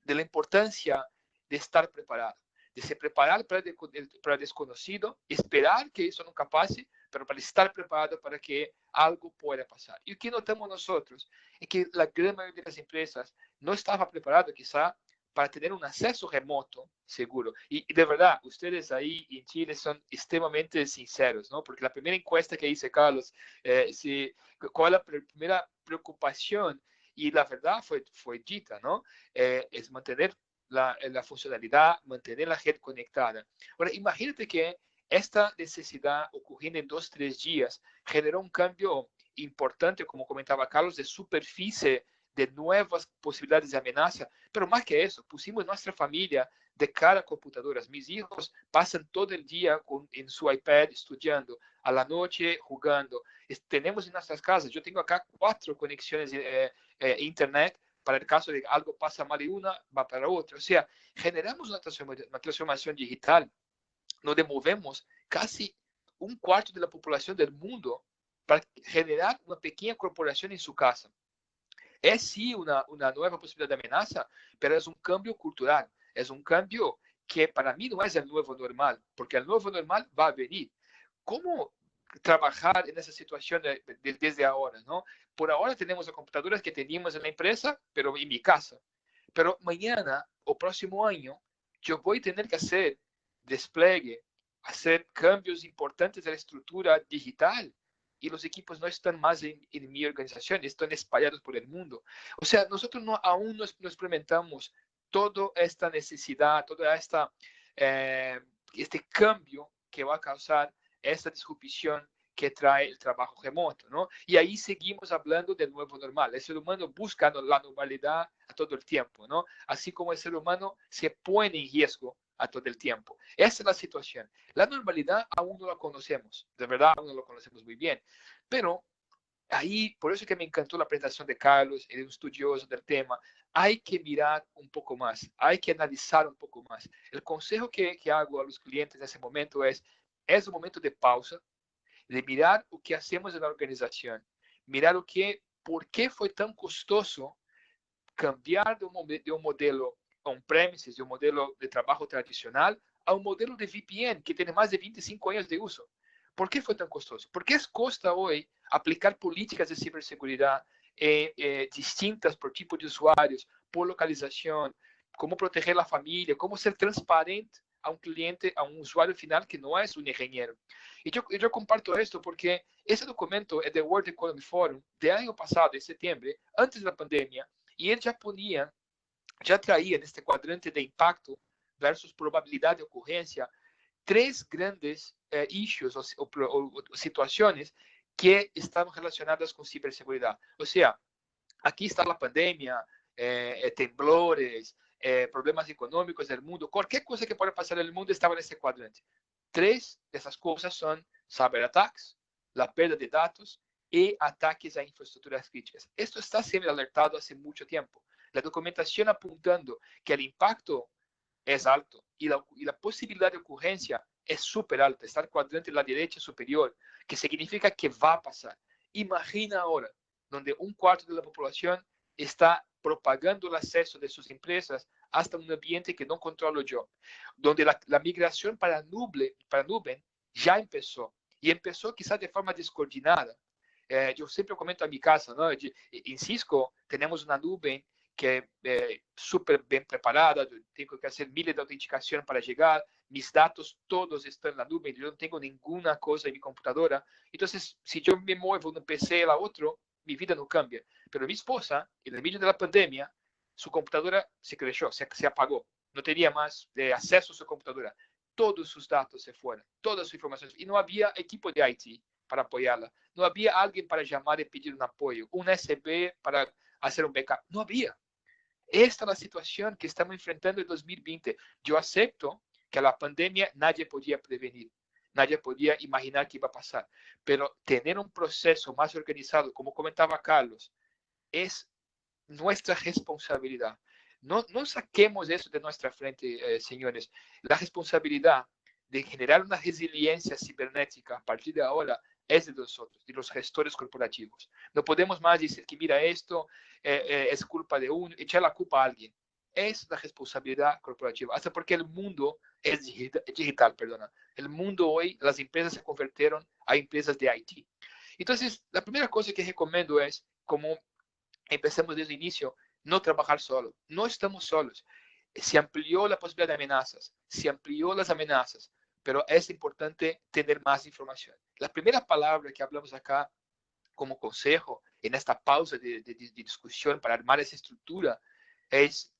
de la importancia de estar preparado, de se preparar para el desconocido, esperar que eso nunca pase, pero para estar preparado para que algo pueda pasar. Y lo que notamos nosotros es que la gran mayoría de las empresas no estaba preparada quizá para tener un acceso remoto seguro. Y de verdad, ustedes ahí en Chile son extremadamente sinceros, ¿no? Porque la primera encuesta que hice, Carlos, ¿cuál es la primera preocupación? Y la verdad fue dita, ¿no? Es mantener la funcionalidad, mantener la red conectada. Ahora, imagínate que esta necesidad ocurriendo en 2 o 3 días generó un cambio importante, como comentaba Carlos, de superficie, de nuevas posibilidades de amenaza, pero más que eso, pusimos nuestra familia de cara a computadoras. Mis hijos pasan todo el día en su iPad estudiando, a la noche jugando. Tenemos en nuestras casas, yo tengo acá 4 conexiones internet, para el caso de que algo pasa mal y una, va para otra. O sea, generamos una transformación digital, donde movemos casi 1/4 de la población del mundo para generar una pequeña corporación en su casa. Es sí una nueva posibilidad de amenaza, pero es un cambio cultural, es un cambio que para mí no es el nuevo normal, porque el nuevo normal va a venir. ¿Cómo trabajar en esa situación desde ahora, ¿no? Por ahora tenemos las computadoras que teníamos en la empresa, pero en mi casa. Pero mañana o próximo año yo voy a tener que hacer despliegue, hacer cambios importantes de la estructura digital. Y los equipos no están más en mi organización, están espalhados por el mundo. O sea, nosotros aún no experimentamos toda esta necesidad, toda este cambio que va a causar esta disrupción que trae el trabajo remoto, ¿no? Y ahí seguimos hablando del nuevo normal. El ser humano busca la normalidad a todo el tiempo, ¿no? Así como el ser humano se pone en riesgo a todo el tiempo. Esa es la situación. La normalidad aún no la conocemos, de verdad aún no la conocemos muy bien, pero ahí, por eso que me encantó la presentación de Carlos, él es un estudioso del tema. Hay que mirar un poco más, hay que analizar un poco más. El consejo que hago a los clientes en ese momento es un momento de pausa, de mirar o que hacemos en la organización, mirar por qué fue tan costoso cambiar de un modelo on-premises, de un modelo de trabajo tradicional, a un modelo de VPN que tiene más de 25 años de uso. ¿Por qué fue tan costoso? ¿Por qué costa hoy aplicar políticas de ciberseguridad distintas por tipo de usuarios, por localización, cómo proteger la familia, cómo ser transparente a un cliente, a un usuario final que no es un ingeniero? Y yo comparto esto porque ese documento es del World Economic Forum del año pasado, de septiembre, antes de la pandemia, y él ya traía en este cuadrante de impacto versus probabilidad de ocurrencia 3 grandes issues o situaciones que estaban relacionadas con ciberseguridad. O sea, aquí está la pandemia, temblores, problemas económicos del mundo, cualquier cosa que pueda pasar en el mundo estaba en este cuadrante. 3 de esas cosas son cyberattacks, la pérdida de datos y ataques a infraestructuras críticas. Esto está siendo alertado hace mucho tiempo. La documentación apuntando que el impacto es alto y la posibilidad de ocurrencia es súper alta, está el cuadrante de la derecha superior, que significa que va a pasar. Imagina ahora, donde 1/4 de la población está propagando el acceso de sus empresas hasta un ambiente que no controlo yo, donde la migración para nube ya empezó, y empezó quizás de forma descoordinada. Yo siempre comento a mi casa, ¿no? En Cisco tenemos una nube que es súper bien preparada, tengo que hacer miles de autenticación para llegar, mis datos todos están en la nube, yo no tengo ninguna cosa en mi computadora. Entonces, si yo me muevo de un PC a la otro, mi vida no cambia. Pero mi esposa, en el medio de la pandemia, su computadora se crashó, se apagó, no tenía más acceso a su computadora. Todos sus datos se fueron, todas sus informaciones, y no había equipo de IT para apoyarla, no había alguien para llamar y pedir un apoyo, un USB para hacer un backup, no había. Esta es la situación que estamos enfrentando en 2020. Yo acepto que la pandemia nadie podía prevenir, nadie podía imaginar que iba a pasar, pero tener un proceso más organizado, como comentaba Carlos, es nuestra responsabilidad. No saquemos eso de nuestra frente, señores. La responsabilidad de generar una resiliencia cibernética a partir de ahora es de nosotros, de los gestores corporativos. No podemos más decir que, mira, esto es culpa de uno, echar la culpa a alguien. Es la responsabilidad corporativa, hasta porque el mundo es digital, perdona. El mundo hoy, las empresas se convirtieron a empresas de IT. Entonces, la primera cosa que recomiendo es, como empecemos desde el inicio, no trabajar solo. No estamos solos. Se amplió la posibilidad de amenazas, se amplió las amenazas, pero es importante tener más información. La primera palabra que hablamos acá como consejo en esta pausa de discusión para armar esa estructura es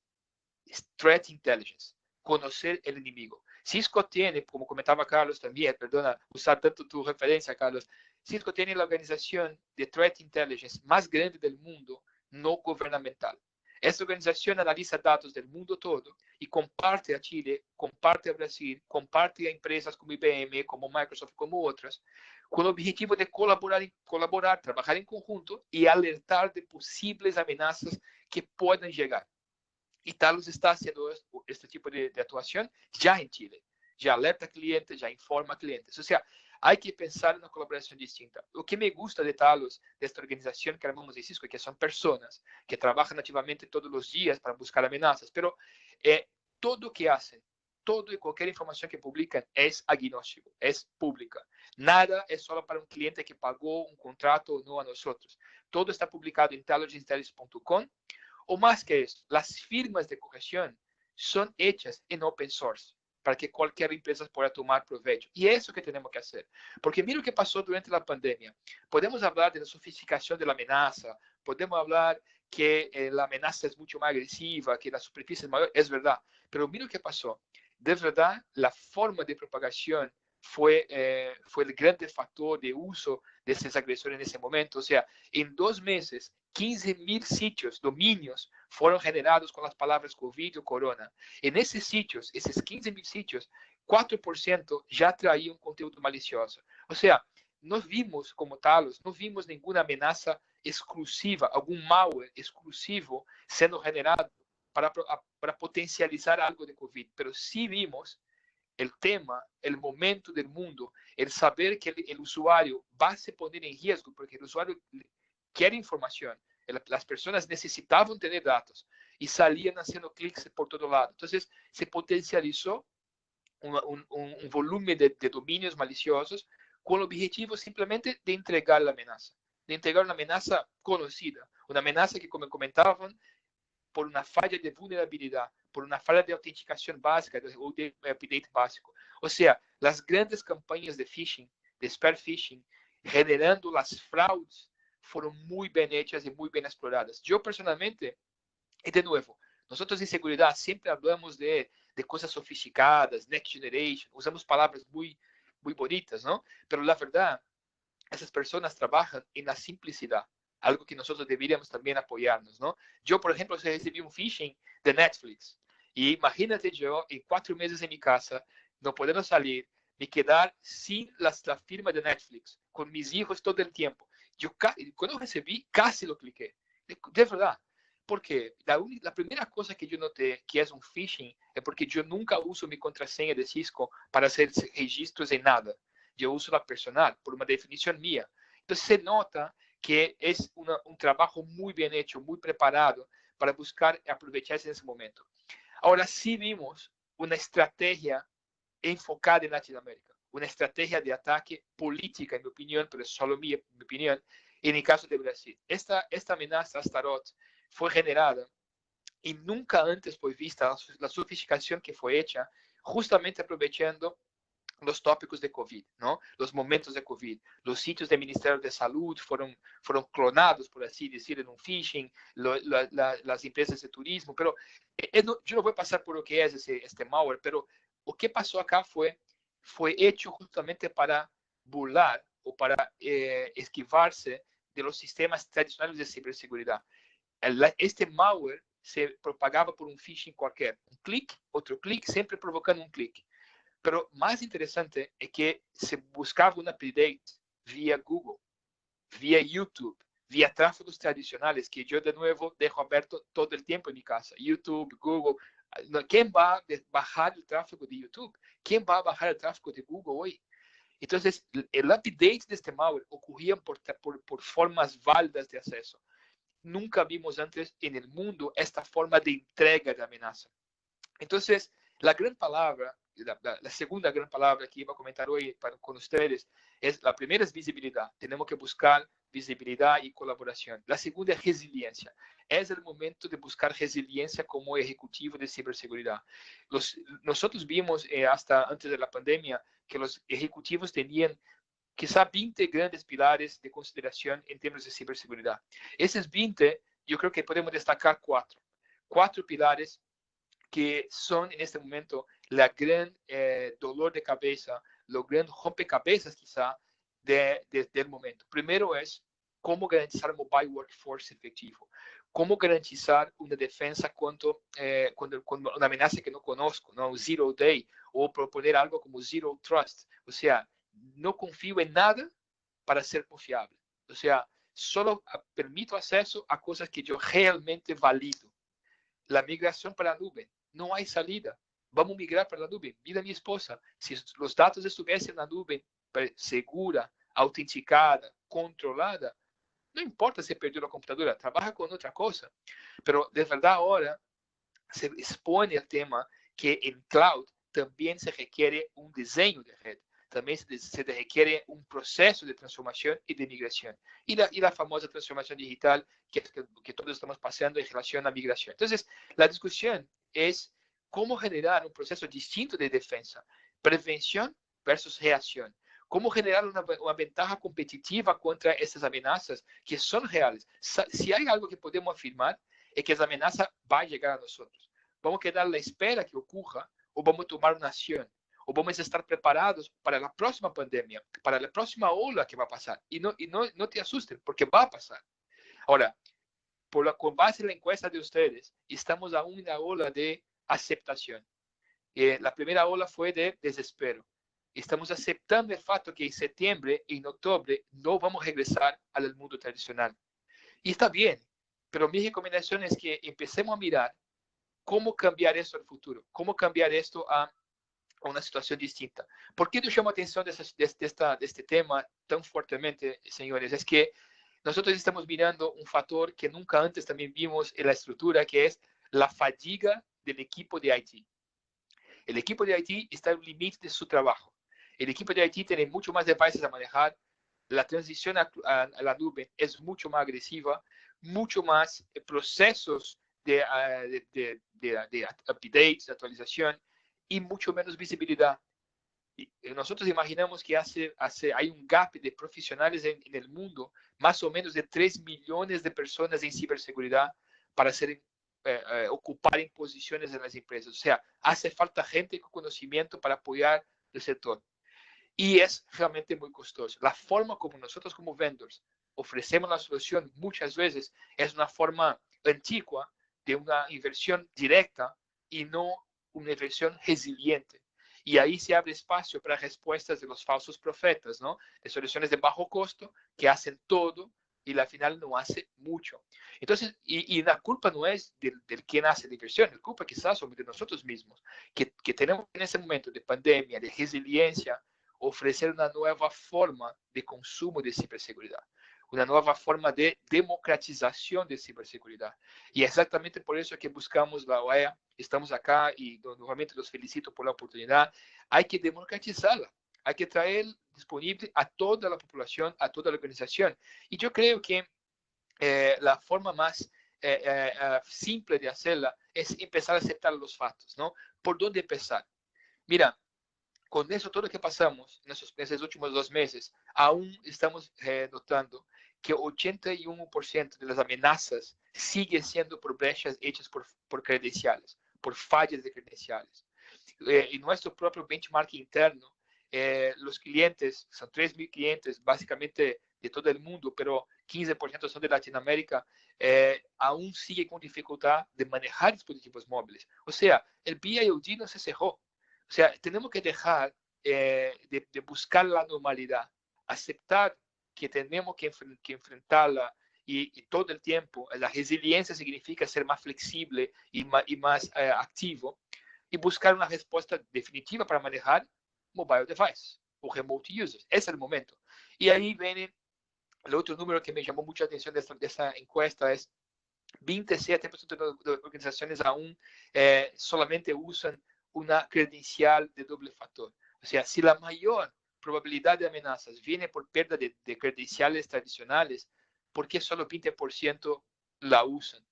threat intelligence, conocer el enemigo. Cisco tiene, como comentaba Carlos también, perdona usar tanto tu referencia, Carlos, Cisco tiene la organización de threat intelligence más grande del mundo no gubernamental. Esta organización analiza datos del mundo todo y comparte a Chile, comparte a Brasil, comparte a empresas como IBM, como Microsoft, como otras, con el objetivo de colaborar, trabajar en conjunto y alertar de posibles amenazas que puedan llegar. Y Talos está haciendo este tipo de actuación ya en Chile. Ya alerta clientes, ya informa clientes. O sea, hay que pensar en una colaboración distinta. Lo que me gusta de Talos, de esta organización que armamos en Cisco, que son personas que trabajan activamente todos los días para buscar amenazas, pero todo lo que hacen, todo y cualquier información que publican es agnóstico, es pública. Nada es solo para un cliente que pagó un contrato o no a nosotros. Todo está publicado en intelligenceintelligence.com. O más que eso, las firmas de corrección son hechas en open source para que cualquier empresa pueda tomar provecho. Y es eso que tenemos que hacer. Porque mira lo que pasó durante la pandemia. Podemos hablar de la sofisticación de la amenaza, podemos hablar que la amenaza es mucho más agresiva, que la superficie es mayor, es verdad. Pero mira lo que pasó. De verdad, la forma de propagación fue el gran factor de uso de esas agresores en ese momento. O sea, en 2 meses, 15.000 sitios, dominios, fueron generados con las palabras COVID o corona. En esos sitios, esos 15.000 sitios, 4% ya traían conteúdo malicioso. O sea, no vimos como Talos, no vimos ninguna amenaza exclusiva, algún malware exclusivo siendo generado para potencializar algo de COVID, pero sí vimos el tema, el momento del mundo, el saber que el usuario va a se poner en riesgo porque el usuario quiere información. Las personas necesitaban tener datos y salían haciendo clics por todo lado. Entonces, se potencializó un volumen de dominios maliciosos con el objetivo simplemente de entregar la amenaza, de entregar una amenaza conocida, una amenaza que, como comentaban, por una falla de vulnerabilidad, por una falla de autenticación básica o de update básico. O sea, las grandes campañas de phishing, de spear phishing, generando las fraudes, fueron muy bien hechas y muy bien exploradas. Yo personalmente, y de nuevo, nosotros en seguridad siempre hablamos de cosas sofisticadas, next generation, usamos palabras muy bonitas, ¿no? Pero la verdad, esas personas trabajan en la simplicidad, algo que nosotros deberíamos también apoyarnos, ¿no? Yo, por ejemplo, recibí un phishing de Netflix y imagínate yo en 4 meses en mi casa, no podendo salir, me quedar sin la firma de Netflix, con mis hijos todo el tiempo. Yo cuando recibí, casi lo cliqué, de verdad. Porque la primera cosa que yo noté que es un phishing es porque yo nunca uso mi contraseña de Cisco para hacer registros en nada. Yo uso la personal, por una definición mía. Entonces se nota que es un trabajo muy bien hecho, muy preparado para buscar aprovecharse en ese momento. Ahora sí vimos una estrategia enfocada en Latinoamérica, una estrategia de ataque política, en mi opinión, pero es solo mi opinión, en el caso de Brasil. Esta amenaza Astaroth fue generada y nunca antes fue vista la sofisticación que fue hecha, justamente aprovechando los tópicos de COVID, ¿no? Los momentos de COVID. Los sitios del Ministerio de Salud fueron clonados, por así decir, en un phishing, las empresas de turismo, pero yo no voy a pasar por lo que es este malware, pero lo que pasó acá fue hecho justamente para burlar o para esquivarse de los sistemas tradicionales de ciberseguridad. Este malware se propagaba por un phishing cualquier. Un clic, otro clic, siempre provocando un clic. Pero más interesante es que se buscaba un update vía Google, vía YouTube, vía tráficos tradicionales que yo de nuevo dejo abierto todo el tiempo en mi casa. YouTube, Google. ¿Quién va a bajar el tráfico de YouTube? ¿Quién va a bajar el tráfico de Google hoy? Entonces, el update de este malware ocurría por formas válidas de acceso. Nunca vimos antes en el mundo esta forma de entrega de amenaza. Entonces, la gran palabra, la segunda gran palabra que iba a comentar hoy con ustedes, la primera es visibilidad. Tenemos que buscar visibilidad y colaboración. La segunda es resiliencia. Es el momento de buscar resiliencia como ejecutivo de ciberseguridad. Nosotros vimos hasta antes de la pandemia que los ejecutivos tenían quizá 20 grandes pilares de consideración en términos de ciberseguridad. Esos 20, yo creo que podemos destacar cuatro pilares que son en este momento la gran dolor de cabeza, lo gran rompecabezas quizá del momento. Primero es cómo garantizar un mobile workforce efectivo, cómo garantizar una defensa contra una amenaza que no conozco, ¿no? Zero day, o proponer algo como zero trust, o sea, no confío en nada para ser confiable, o sea, solo permito acceso a cosas que yo realmente valido. La migración para la nube, no hay salida. Vamos a migrar para la nube. Mira mi esposa, si los datos estuviesen en la nube segura, autenticada, controlada, no importa si perdió la computadora, trabaja con otra cosa. Pero de verdad ahora se expone el tema que en cloud también se requiere un diseño de red. También se requiere un proceso de transformación y de migración. Y la famosa transformación digital que todos estamos pasando en relación a migración. Entonces, la discusión es cómo generar un proceso distinto de defensa. Prevención versus reacción. Cómo generar una ventaja competitiva contra estas amenazas que son reales. Si hay algo que podemos afirmar, es que esa amenaza va a llegar a nosotros. Vamos a quedar a la espera que ocurra o vamos a tomar una acción. O vamos a estar preparados para la próxima pandemia, para la próxima ola que va a pasar. Y no te asusten, porque va a pasar. Ahora, con base en la encuesta de ustedes, estamos aún en la ola de aceptación. La primera ola fue de desespero. Estamos aceptando el fato que en septiembre y en octubre no vamos a regresar al mundo tradicional. Y está bien, pero mi recomendación es que empecemos a mirar cómo cambiar esto al futuro, cómo cambiar esto a una situación distinta. ¿Por qué yo llamo atención de este tema tan fuertemente, señores? Es que nosotros estamos mirando un factor que nunca antes también vimos en la estructura, que es la fatiga del equipo de IT. El equipo de IT está al límite de su trabajo. El equipo de IT tiene mucho más devices a manejar. La transición a la nube es mucho más agresiva, mucho más procesos de updates, de actualización y mucho menos visibilidad. Y nosotros imaginamos que hay un gap de profesionales en el mundo, más o menos de 3 millones de personas en ciberseguridad para ocupar en posiciones en las empresas. O sea, hace falta gente con conocimiento para apoyar el sector. Y es realmente muy costoso. La forma como nosotros como vendors ofrecemos la solución muchas veces es una forma antigua de una inversión directa y no una inversión resiliente. Y ahí se abre espacio para respuestas de los falsos profetas, ¿no? De soluciones de bajo costo que hacen todo y al final no hace mucho. Entonces, y la culpa no es del quien hace la inversión, la culpa quizás son de nosotros mismos, que tenemos en ese momento de pandemia, de resiliencia, ofrecer una nueva forma de consumo de ciberseguridad, una nueva forma de democratización de ciberseguridad. Y exactamente por eso que buscamos la OEA, estamos acá y nuevamente los felicito por la oportunidad. Hay que democratizarla, hay que traer disponible a toda la población, a toda la organización. Y yo creo que la forma más simple de hacerla es empezar a aceptar los factos, ¿no? ¿Por dónde empezar? Mira, con eso todo lo que pasamos en esos últimos 2 meses, aún estamos notando que 81% de las amenazas sigue siendo por brechas hechas por credenciales, por fallas de credenciales. En nuestro propio benchmark interno, los clientes, son 3.000 clientes básicamente de todo el mundo, pero 15% son de Latinoamérica, aún sigue con dificultad de manejar dispositivos móviles. O sea, el BYOD no se cerró. O sea, tenemos que dejar de buscar la normalidad, aceptar que tenemos que enfrentarla y todo el tiempo. La resiliencia significa ser más flexible y más activo y buscar una respuesta definitiva para manejar mobile device o remote users. Ese es el momento. Y ahí viene el otro número que me llamó mucha atención de esta encuesta, es 27% de organizaciones aún solamente usan una credencial de doble factor. O sea, si la mayor probabilidad de amenazas viene por pérdida de credenciales tradicionales, ¿por qué solo 20% la usan?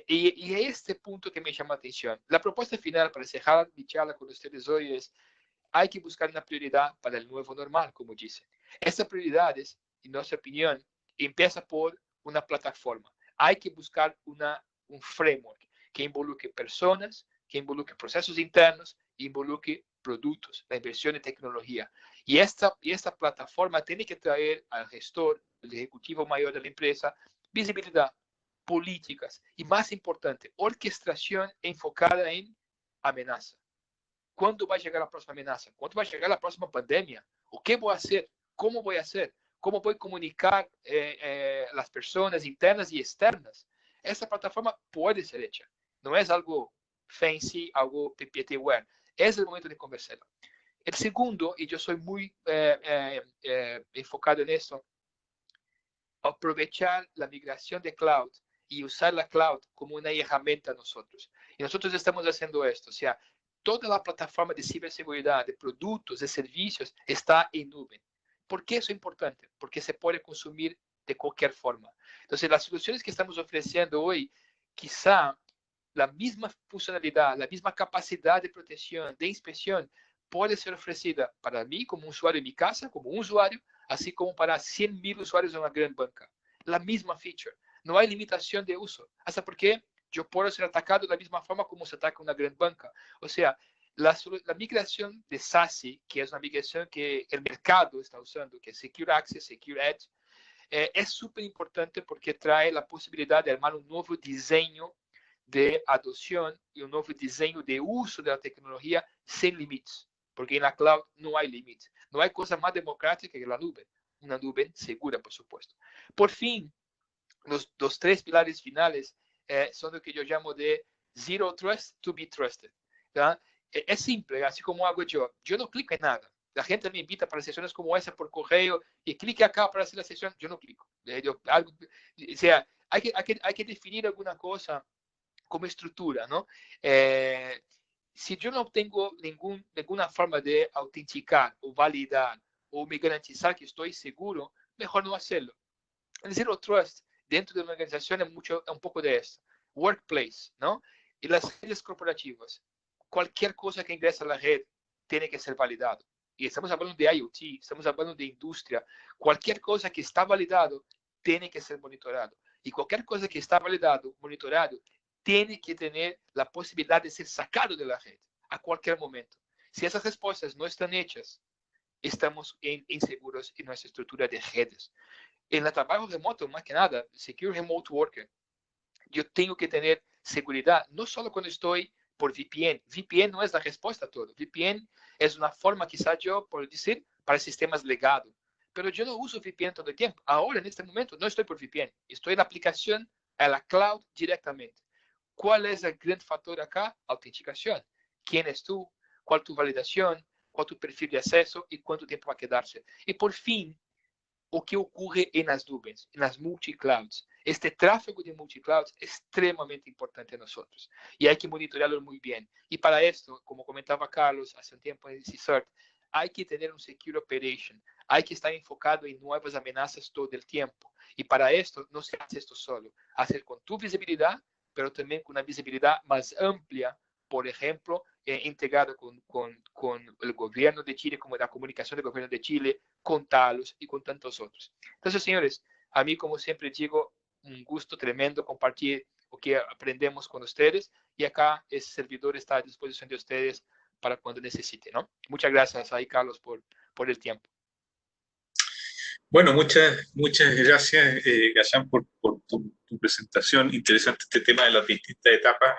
Y este punto que me llama la atención. La propuesta final para cerrar mi charla con ustedes hoy es: hay que buscar una prioridad para el nuevo normal, como dicen. Estas prioridades, en nuestra opinión, empieza por una plataforma. Hay que buscar un framework que involucre personas, que involucre procesos internos, involucre productos, la inversión en tecnología. Y esta plataforma tiene que traer al gestor, el ejecutivo mayor de la empresa, visibilidad, políticas y, más importante, orquestación enfocada en amenaza. ¿Cuándo va a llegar la próxima amenaza? ¿Cuándo va a llegar la próxima pandemia? ¿O qué voy a hacer? ¿Cómo voy a hacer? ¿Cómo voy a comunicar las personas internas y externas? Esta plataforma puede ser hecha. No es algo fancy, algo PPTware. Es el momento de conversarlo. El segundo, y yo soy muy enfocado en esto, aprovechar la migración de cloud y usar la cloud como una herramienta a nosotros. Y nosotros estamos haciendo esto. O sea, toda la plataforma de ciberseguridad, de productos, de servicios, está en nube. ¿Por qué eso es importante? Porque se puede consumir de cualquier forma. Entonces, las soluciones que estamos ofreciendo hoy, quizá la misma funcionalidad, la misma capacidad de protección, de inspección, puede ser ofrecida para mí como usuario en mi casa, como un usuario, así como para 100.000 usuarios de una gran banca. La misma feature. No hay limitación de uso. ¿Hasta porque yo puedo ser atacado de la misma forma como se ataca una gran banca? O sea, la migración de SASE, que es una migración que el mercado está usando, que es Secure Access, Secure Edge, es súper importante porque trae la posibilidad de armar un nuevo diseño de adopción y un nuevo diseño de uso de la tecnología sin límites, porque en la cloud no hay límites. No hay cosa más democrática que la nube, una nube segura, por supuesto. Por fin, los tres pilares finales son lo que yo llamo de Zero Trust to be Trusted. ¿Ya? Es simple, así como hago yo. Yo no clico en nada. La gente me invita para sesiones como esa por correo y clique acá para hacer la sesión. Yo no clico. O sea, hay que definir alguna cosa como estructura, ¿no? Si yo no tengo ninguna forma de autenticar o validar o me garantizar que estoy seguro, mejor no hacerlo. El Zero Trust dentro de una organización es un poco de esto. Workplace, ¿no? Y las redes corporativas. Cualquier cosa que ingresa a la red tiene que ser validado. Y estamos hablando de IoT, estamos hablando de industria. Cualquier cosa que está validado tiene que ser monitorado. Y cualquier cosa que está validado, monitorado, tiene que tener la posibilidad de ser sacado de la red a cualquier momento. Si esas respuestas no están hechas, estamos inseguros en nuestra estructura de redes. En el trabajo remoto, más que nada, Secure Remote Worker, yo tengo que tener seguridad, no solo cuando estoy por VPN. VPN no es la respuesta a todo. VPN es una forma, quizá yo, por decir, para sistemas legados. Pero yo no uso VPN todo el tiempo. Ahora, en este momento, no estoy por VPN. Estoy en la aplicación a la cloud directamente. ¿Cuál es el gran factor acá? Autenticación. ¿Quién es tú? ¿Cuál es tu validación? ¿Cuál es tu perfil de acceso? ¿Y cuánto tiempo va a quedarse? Y por fin, o que ocurre en las nubes, en las multiclouds. Este tráfego de multiclouds es extremadamente importante a nosotros y hay que monitorearlo muy bien. Y para esto, como comentaba Carlos hace un tiempo en CSIRT, hay que tener un secure operation, hay que estar enfocado en nuevas amenazas todo el tiempo. Y para esto no se hace esto solo, hacer con tu visibilidad, pero también con una visibilidad más amplia, por ejemplo, integrado con el gobierno de Chile, como la comunicación del gobierno de Chile, con Talos y con tantos otros. Entonces, señores, a mí, como siempre digo, un gusto tremendo compartir lo que aprendemos con ustedes y acá ese servidor está a disposición de ustedes para cuando necesiten, ¿no? Muchas gracias ahí, Carlos, por el tiempo. Bueno, muchas gracias, Gayán, por tu presentación. Interesante este tema de las distintas etapas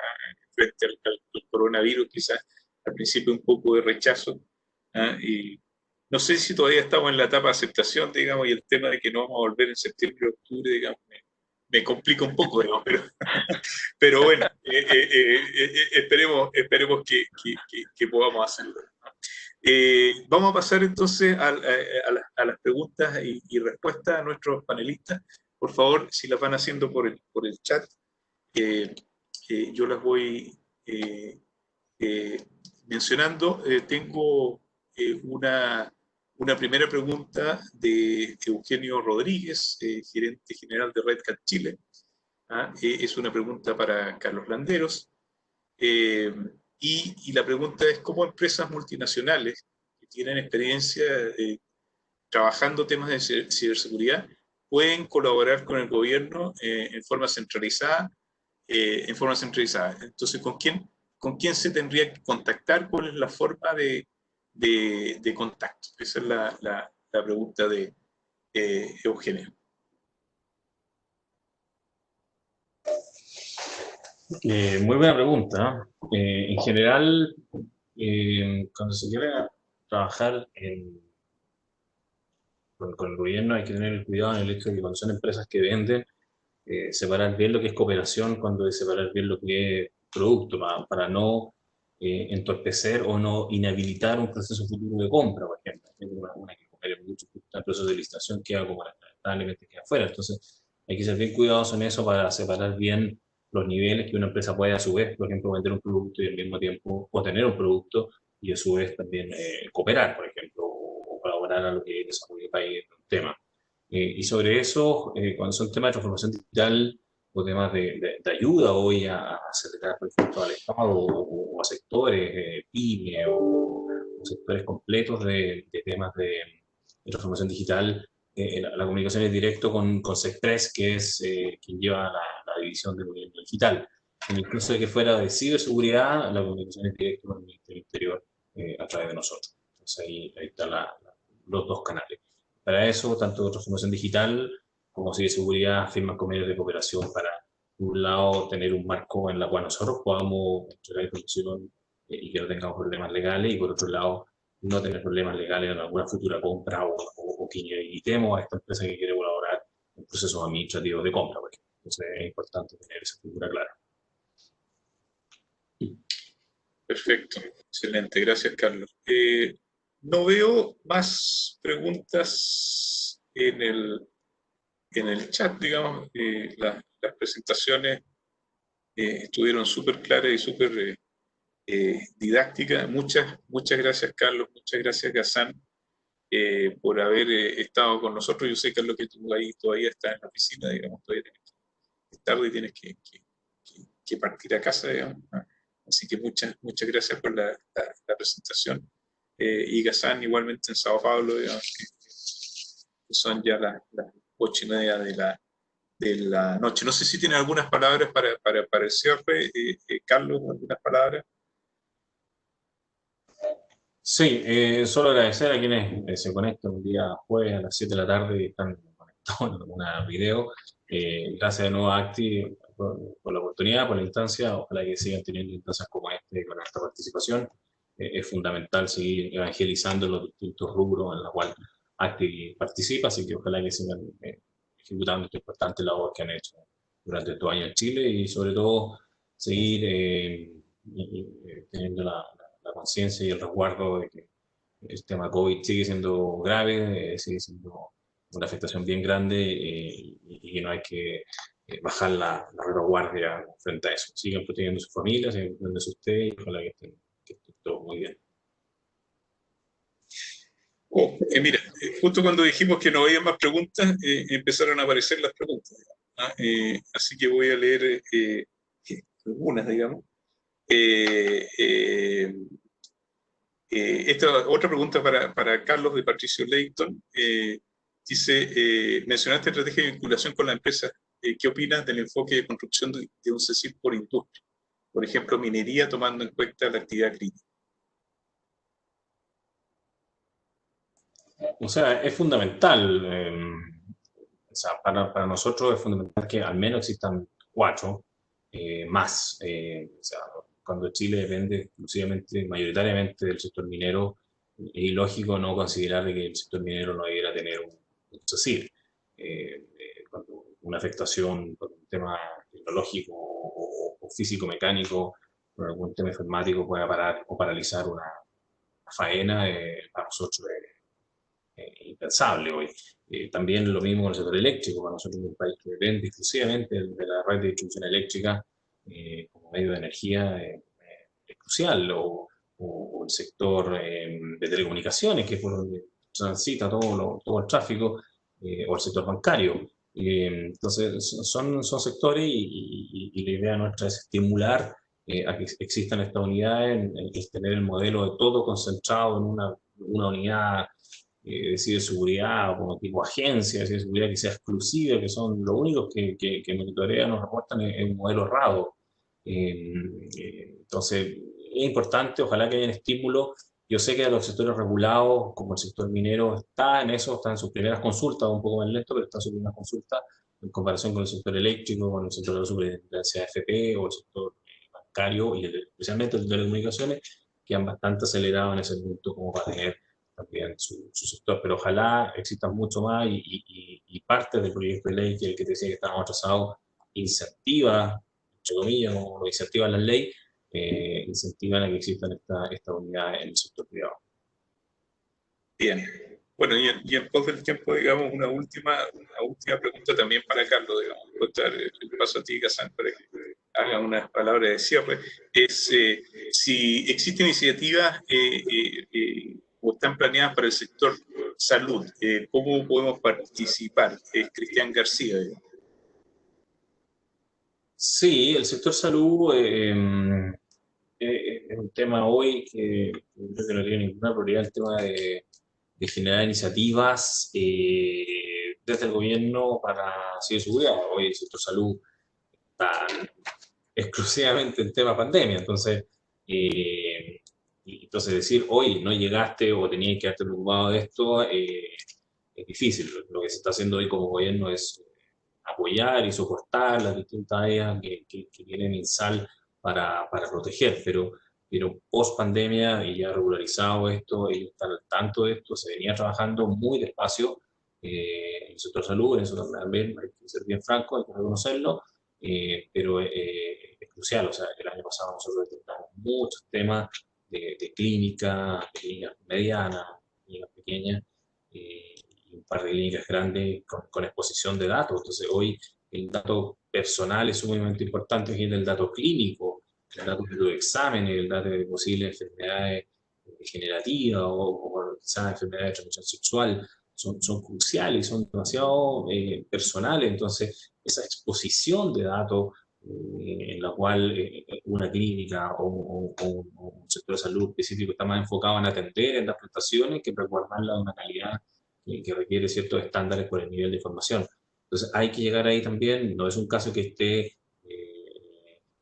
frente al coronavirus, quizás al principio un poco de rechazo. Y no sé si todavía estamos en la etapa de aceptación, digamos, y el tema de que no vamos a volver en septiembre o octubre, digamos, me complica un poco, digamos, pero bueno, esperemos que podamos hacerlo. Vamos a pasar entonces a las preguntas y respuestas a nuestros panelistas. Por favor, si las van haciendo por el chat, yo las voy mencionando. Tengo una primera pregunta de Eugenio Rodríguez, gerente general de Red Hat Chile. Es una pregunta para Carlos Landeros. Y la pregunta es, ¿cómo empresas multinacionales que tienen experiencia trabajando temas de ciberseguridad pueden colaborar con el gobierno en forma centralizada? Entonces, ¿con quién se tendría que contactar? ¿Cuál es la forma de contacto? Esa es la pregunta de Eugenio. Muy buena pregunta. En general, cuando se quiere trabajar con el gobierno, hay que tener cuidado en el hecho de que cuando son empresas que venden, separar bien lo que es cooperación, cuando es separar bien lo que es producto, para no entorpecer o no inhabilitar un proceso futuro de compra, por ejemplo. Una que coopera mucho, el proceso de licitación queda como lamentablemente queda afuera. Entonces, hay que ser bien cuidadosos en eso para separar bien los niveles que una empresa puede a su vez, por ejemplo, vender un producto y al mismo tiempo o tener un producto y a su vez también cooperar, por ejemplo, o colaborar a lo que desarrolle el país en un tema. Y sobre eso, cuando son temas de transformación digital o temas de ayuda hoy a acelerar, por ejemplo, al Estado o a sectores, pyme o sectores completos de temas de transformación digital, la comunicación es directo con SECPRES, que es quien lleva la división de gobierno digital. En el caso de que fuera de ciberseguridad, la comunicación es directa con el Ministerio del Interior a través de nosotros. Entonces ahí están los dos canales. Para eso, tanto transformación digital como ciberseguridad firman convenios de cooperación para, por un lado, tener un marco en el cual nosotros podamos entregar información y que no tengamos problemas legales, y por otro lado, no tener problemas legales en alguna futura compra o que inhabilitemos a esta empresa que quiere colaborar en procesos administrativos de compra, por ejemplo. Entonces es importante tener esa figura clara. Perfecto, excelente, gracias Carlos. No veo más preguntas en el chat, digamos. Las presentaciones estuvieron súper claras y súper didácticas. Muchas gracias Carlos, muchas gracias Ghassan por haber estado con nosotros. Yo sé, Carlos, que tú ahí todavía estás en la oficina, digamos, todavía es tarde y tienes que partir a casa, digamos. Así que muchas gracias por la presentación. Y Ghassan igualmente en Sao Paulo, digamos, que son ya las 8:30 de la noche. No sé si tienen algunas palabras para el cierre. Carlos, ¿algunas palabras? Sí, solo agradecer a quienes se conectan un día jueves a las 7 de la tarde y están conectados en una video. Gracias de nuevo a Acti por la oportunidad, por la instancia. Ojalá que sigan teniendo instancias como este con esta participación. Es fundamental seguir evangelizando los distintos rubros en los cuales Acti participa, así que ojalá que sigan ejecutando esta importante labor que han hecho durante estos años en Chile y sobre todo seguir teniendo la conciencia y el resguardo de que el tema COVID sigue siendo grave, sigue siendo una afectación bien grande y que no hay que bajar la retaguardia frente a eso. Sigan protegiendo a sus familias, sigan protegiéndose ustedes y ojalá que estén todo muy bien. Mira, justo cuando dijimos que no había más preguntas, empezaron a aparecer las preguntas. Así que voy a leer algunas, digamos. Esta otra pregunta para Carlos de Patricio Leighton. Dice, mencionaste estrategia de vinculación con la empresa. ¿Qué opinas del enfoque de construcción de un CECIP por industria? Por ejemplo, minería, tomando en cuenta la actividad crítica. O sea, es fundamental, o sea, para nosotros es fundamental que al menos existan 4 más. O sea, cuando Chile depende exclusivamente, mayoritariamente del sector minero, es ilógico no considerar que el sector minero no debiera tener un CECIP. Cuando una afectación por un tema tecnológico o físico-mecánico, por algún tema informático pueda parar o paralizar una faena, para nosotros es impensable hoy. También lo mismo con el sector eléctrico, para nosotros es un país que depende exclusivamente de la red de distribución eléctrica como medio de energía, es crucial, o el sector de telecomunicaciones, que es por donde transita todo el tráfico, o el sector bancario. Entonces, son sectores y la idea nuestra es estimular a que existan estas unidades, es tener el modelo de todo concentrado en una unidad de ciberseguridad, como tipo agencia de ciberseguridad que sea exclusiva, que son los únicos que monitorean, nos reportan en modelo RADO. Entonces, es importante, ojalá que haya un estímulo. Yo sé que los sectores regulados, como el sector minero, está en eso, está en sus primeras consultas, un poco más lento, pero está en sus primeras consultas en comparación con el sector eléctrico, con el sector de la superintendencia AFP o el sector bancario y especialmente el de telecomunicaciones, que han bastante acelerado en ese punto como para tener también su sector. Pero ojalá existan mucho más y parte del proyecto de ley que te decía que estábamos atrasados incentiva, entre comillas, como lo incentiva la ley, incentivan a que existan esta unidad en el sector privado. Bien. Bueno, y en pos del tiempo, digamos, una última pregunta también para Carlos, digamos, dar el paso a ti, Kazan, para que haga unas palabras de cierre, es si existen iniciativas o están planeadas para el sector salud, ¿cómo podemos participar? Es Cristian García, digamos. Sí, el sector salud es un tema hoy que creo que no tiene ninguna prioridad, el tema de generar iniciativas desde el gobierno para ciberseguridad. Hoy el sector salud está exclusivamente en tema pandemia, entonces decir, hoy no llegaste o tenías que haberte preocupado de esto, es difícil. Lo que se está haciendo hoy como gobierno es apoyar y soportar las distintas áreas que tienen INSAL para proteger, pero post pandemia y ya regularizado esto, ellos están al tanto de esto, se venía trabajando muy despacio en el sector salud, en eso también hay que ser bien franco, hay que reconocerlo, pero es crucial. O sea, el año pasado nosotros detectamos muchos temas de clínicas medianas, clínicas pequeñas, y un par de clínicas grandes con exposición de datos. Entonces hoy el dato personal es sumamente importante, y el dato clínico, el dato de los exámenes, el dato de posibles enfermedades degenerativas o quizás enfermedades de transmisión sexual, son cruciales, son demasiado personales. Entonces esa exposición de datos en la cual una clínica o un sector de salud específico está más enfocado en atender en las prestaciones que resguardarla de una calidad que requiere ciertos estándares por el nivel de información. Entonces hay que llegar ahí también, no es un caso que esté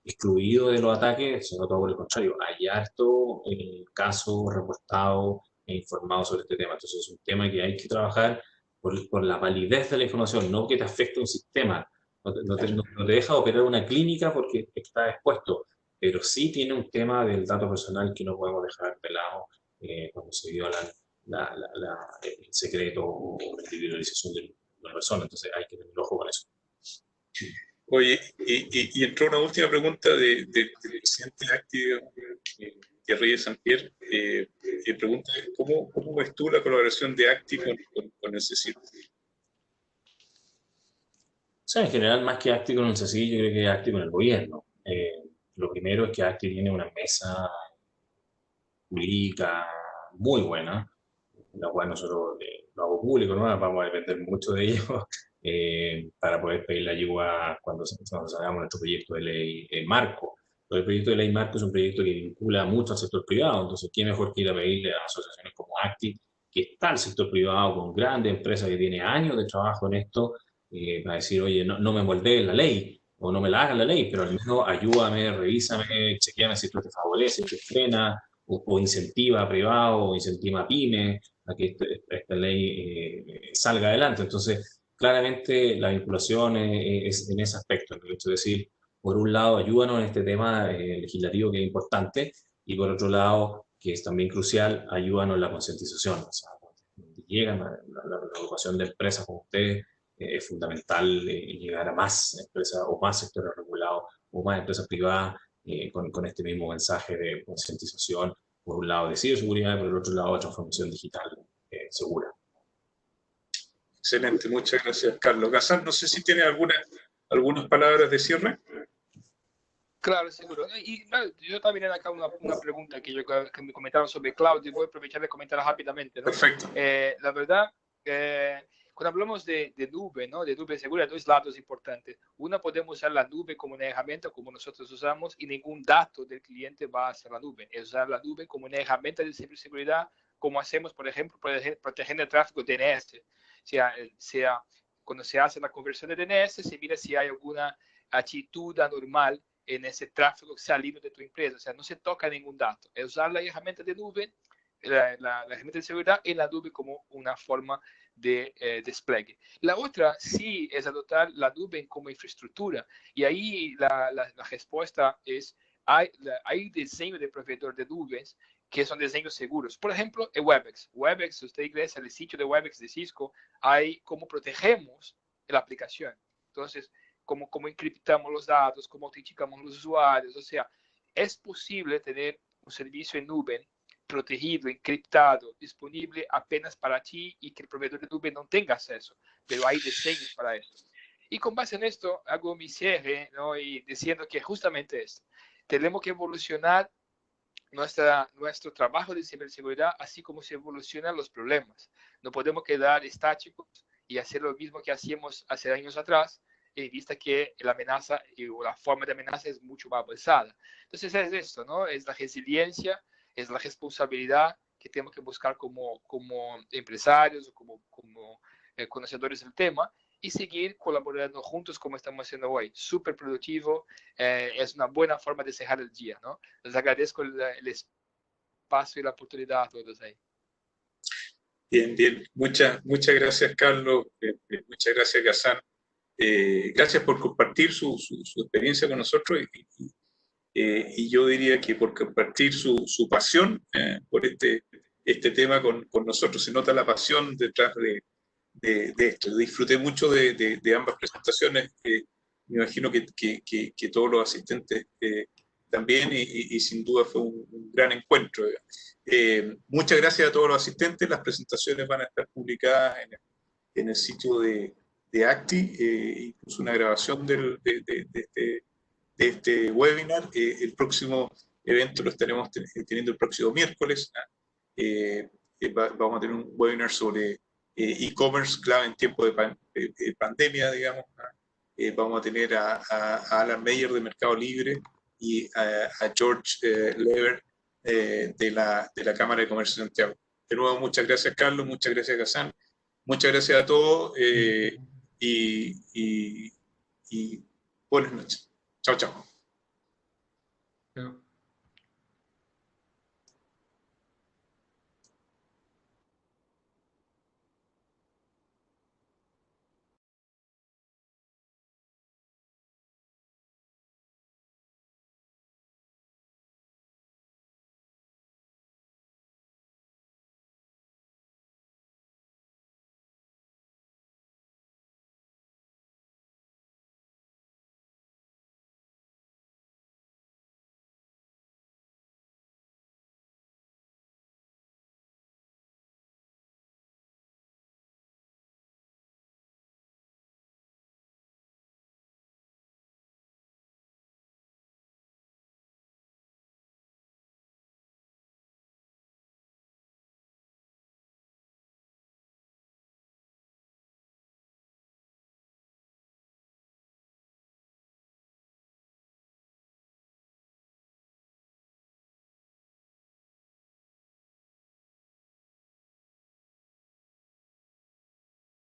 excluido de los ataques, sino todo por el contrario, hay harto casos reportados e informados sobre este tema. Entonces es un tema que hay que trabajar por la validez de la información, no que te afecte un sistema, no te deja operar una clínica porque está expuesto, pero sí tiene un tema del dato personal que no podemos dejar de lado cuando se violan el secreto o la individualización de una persona. Entonces hay que tener ojo con eso. Oye, y entró una última pregunta del presidente ACTI, Thierry Saint-Pierre, pregunta, ¿cómo ves tú la colaboración de ACTI con el CECIR? O sea, en general, más que ACTI con el CECIR, yo creo que ACTI con el gobierno. Lo primero es que ACTI tiene una mesa jurídica muy buena, la cual nosotros lo hago público, ¿no? Vamos a depender mucho de ellos para poder pedir la ayuda cuando hagamos nuestro proyecto de ley marco. Pero el proyecto de ley marco es un proyecto que vincula mucho al sector privado, entonces ¿qué mejor que ir a pedirle a asociaciones como ACTI, que está el sector privado con grandes empresas que tienen años de trabajo en esto, para decir, oye, no me moldeen la ley, o no me la hagan la ley, pero al menos ayúdame, revísame, chequeame si esto te favorece, te frena, o incentiva a privado, o incentiva a pyme, a que esta ley salga adelante. Entonces, claramente la vinculación es en ese aspecto, en el hecho de decir, por un lado, ayúdanos en este tema legislativo que es importante, y por otro lado, que es también crucial, ayúdanos en la concientización. O sea, llegan la agrupación de empresas como ustedes, es fundamental llegar a más empresas o más sectores regulados o más empresas privadas con este mismo mensaje de concientización, por un lado de ciberseguridad y por el otro lado de transformación digital segura. Excelente, muchas gracias, Carlos. Ghassan, no sé si tiene algunas palabras de cierre. Claro, seguro. Y yo también era acá una pregunta que me comentaron sobre cloud y voy a aprovechar de comentar rápidamente, ¿no? Perfecto. La verdad, cuando hablamos de nube, ¿no? De nube segura, dos lados importantes. Una, podemos usar la nube como una herramienta como nosotros usamos y ningún dato del cliente va hacia la nube. Es usar la nube como una herramienta de ciberseguridad, como hacemos, por ejemplo, protegiendo el tráfico DNS. Sea cuando se hace la conversión de DNS, se mira si hay alguna actitud anormal en ese tráfico salido de tu empresa. O sea, no se toca ningún dato. Es usar la herramienta de nube, la herramienta de seguridad en la nube como una forma de despliegue. La otra sí es adoptar la nube como infraestructura. Y ahí la respuesta es, hay diseño de proveedor de nubes que son diseños seguros. Por ejemplo, el WebEx. WebEx, si usted ingresa al sitio de WebEx de Cisco, hay cómo protegemos la aplicación. Entonces, cómo encriptamos los datos, cómo autenticamos los usuarios. O sea, es posible tener un servicio en nube protegido, encriptado, disponible apenas para ti y que el proveedor de nube no tenga acceso, pero hay diseños para eso. Y con base en esto, hago mi cierre, ¿no? Y diciendo que justamente esto, tenemos que evolucionar nuestro trabajo de ciberseguridad, así como se evolucionan los problemas. No podemos quedar estáticos y hacer lo mismo que hacíamos hace años atrás, en vista que la amenaza o la forma de amenaza es mucho más avanzada. Entonces es esto, ¿no? Es la resiliencia, es la responsabilidad que tenemos que buscar como empresarios o como conocedores del tema y seguir colaborando juntos como estamos haciendo hoy. Súper productivo, es una buena forma de cerrar el día, ¿no? Les agradezco el espacio y la oportunidad a todos ahí. Bien, bien. Muchas gracias, Carlos. Muchas gracias, Ghassan. Gracias por compartir su experiencia con nosotros y yo diría que por compartir su pasión por este tema con nosotros. Se nota la pasión detrás de esto. Disfruté mucho de ambas presentaciones. Me imagino que todos los asistentes también y sin duda fue un gran encuentro. Muchas gracias a todos los asistentes. Las presentaciones van a estar publicadas en el sitio de ACTI, incluso una grabación de este webinar. El próximo evento lo estaremos teniendo el próximo miércoles. Vamos a tener un webinar sobre e-commerce clave en tiempo de pandemia, digamos. Vamos a tener a Alan Meyer de Mercado Libre y a George Lever de la Cámara de Comercio de Santiago. De nuevo, muchas gracias, Carlos, muchas gracias, Ghassan. Muchas gracias a todos y buenas noches. Chao, chao.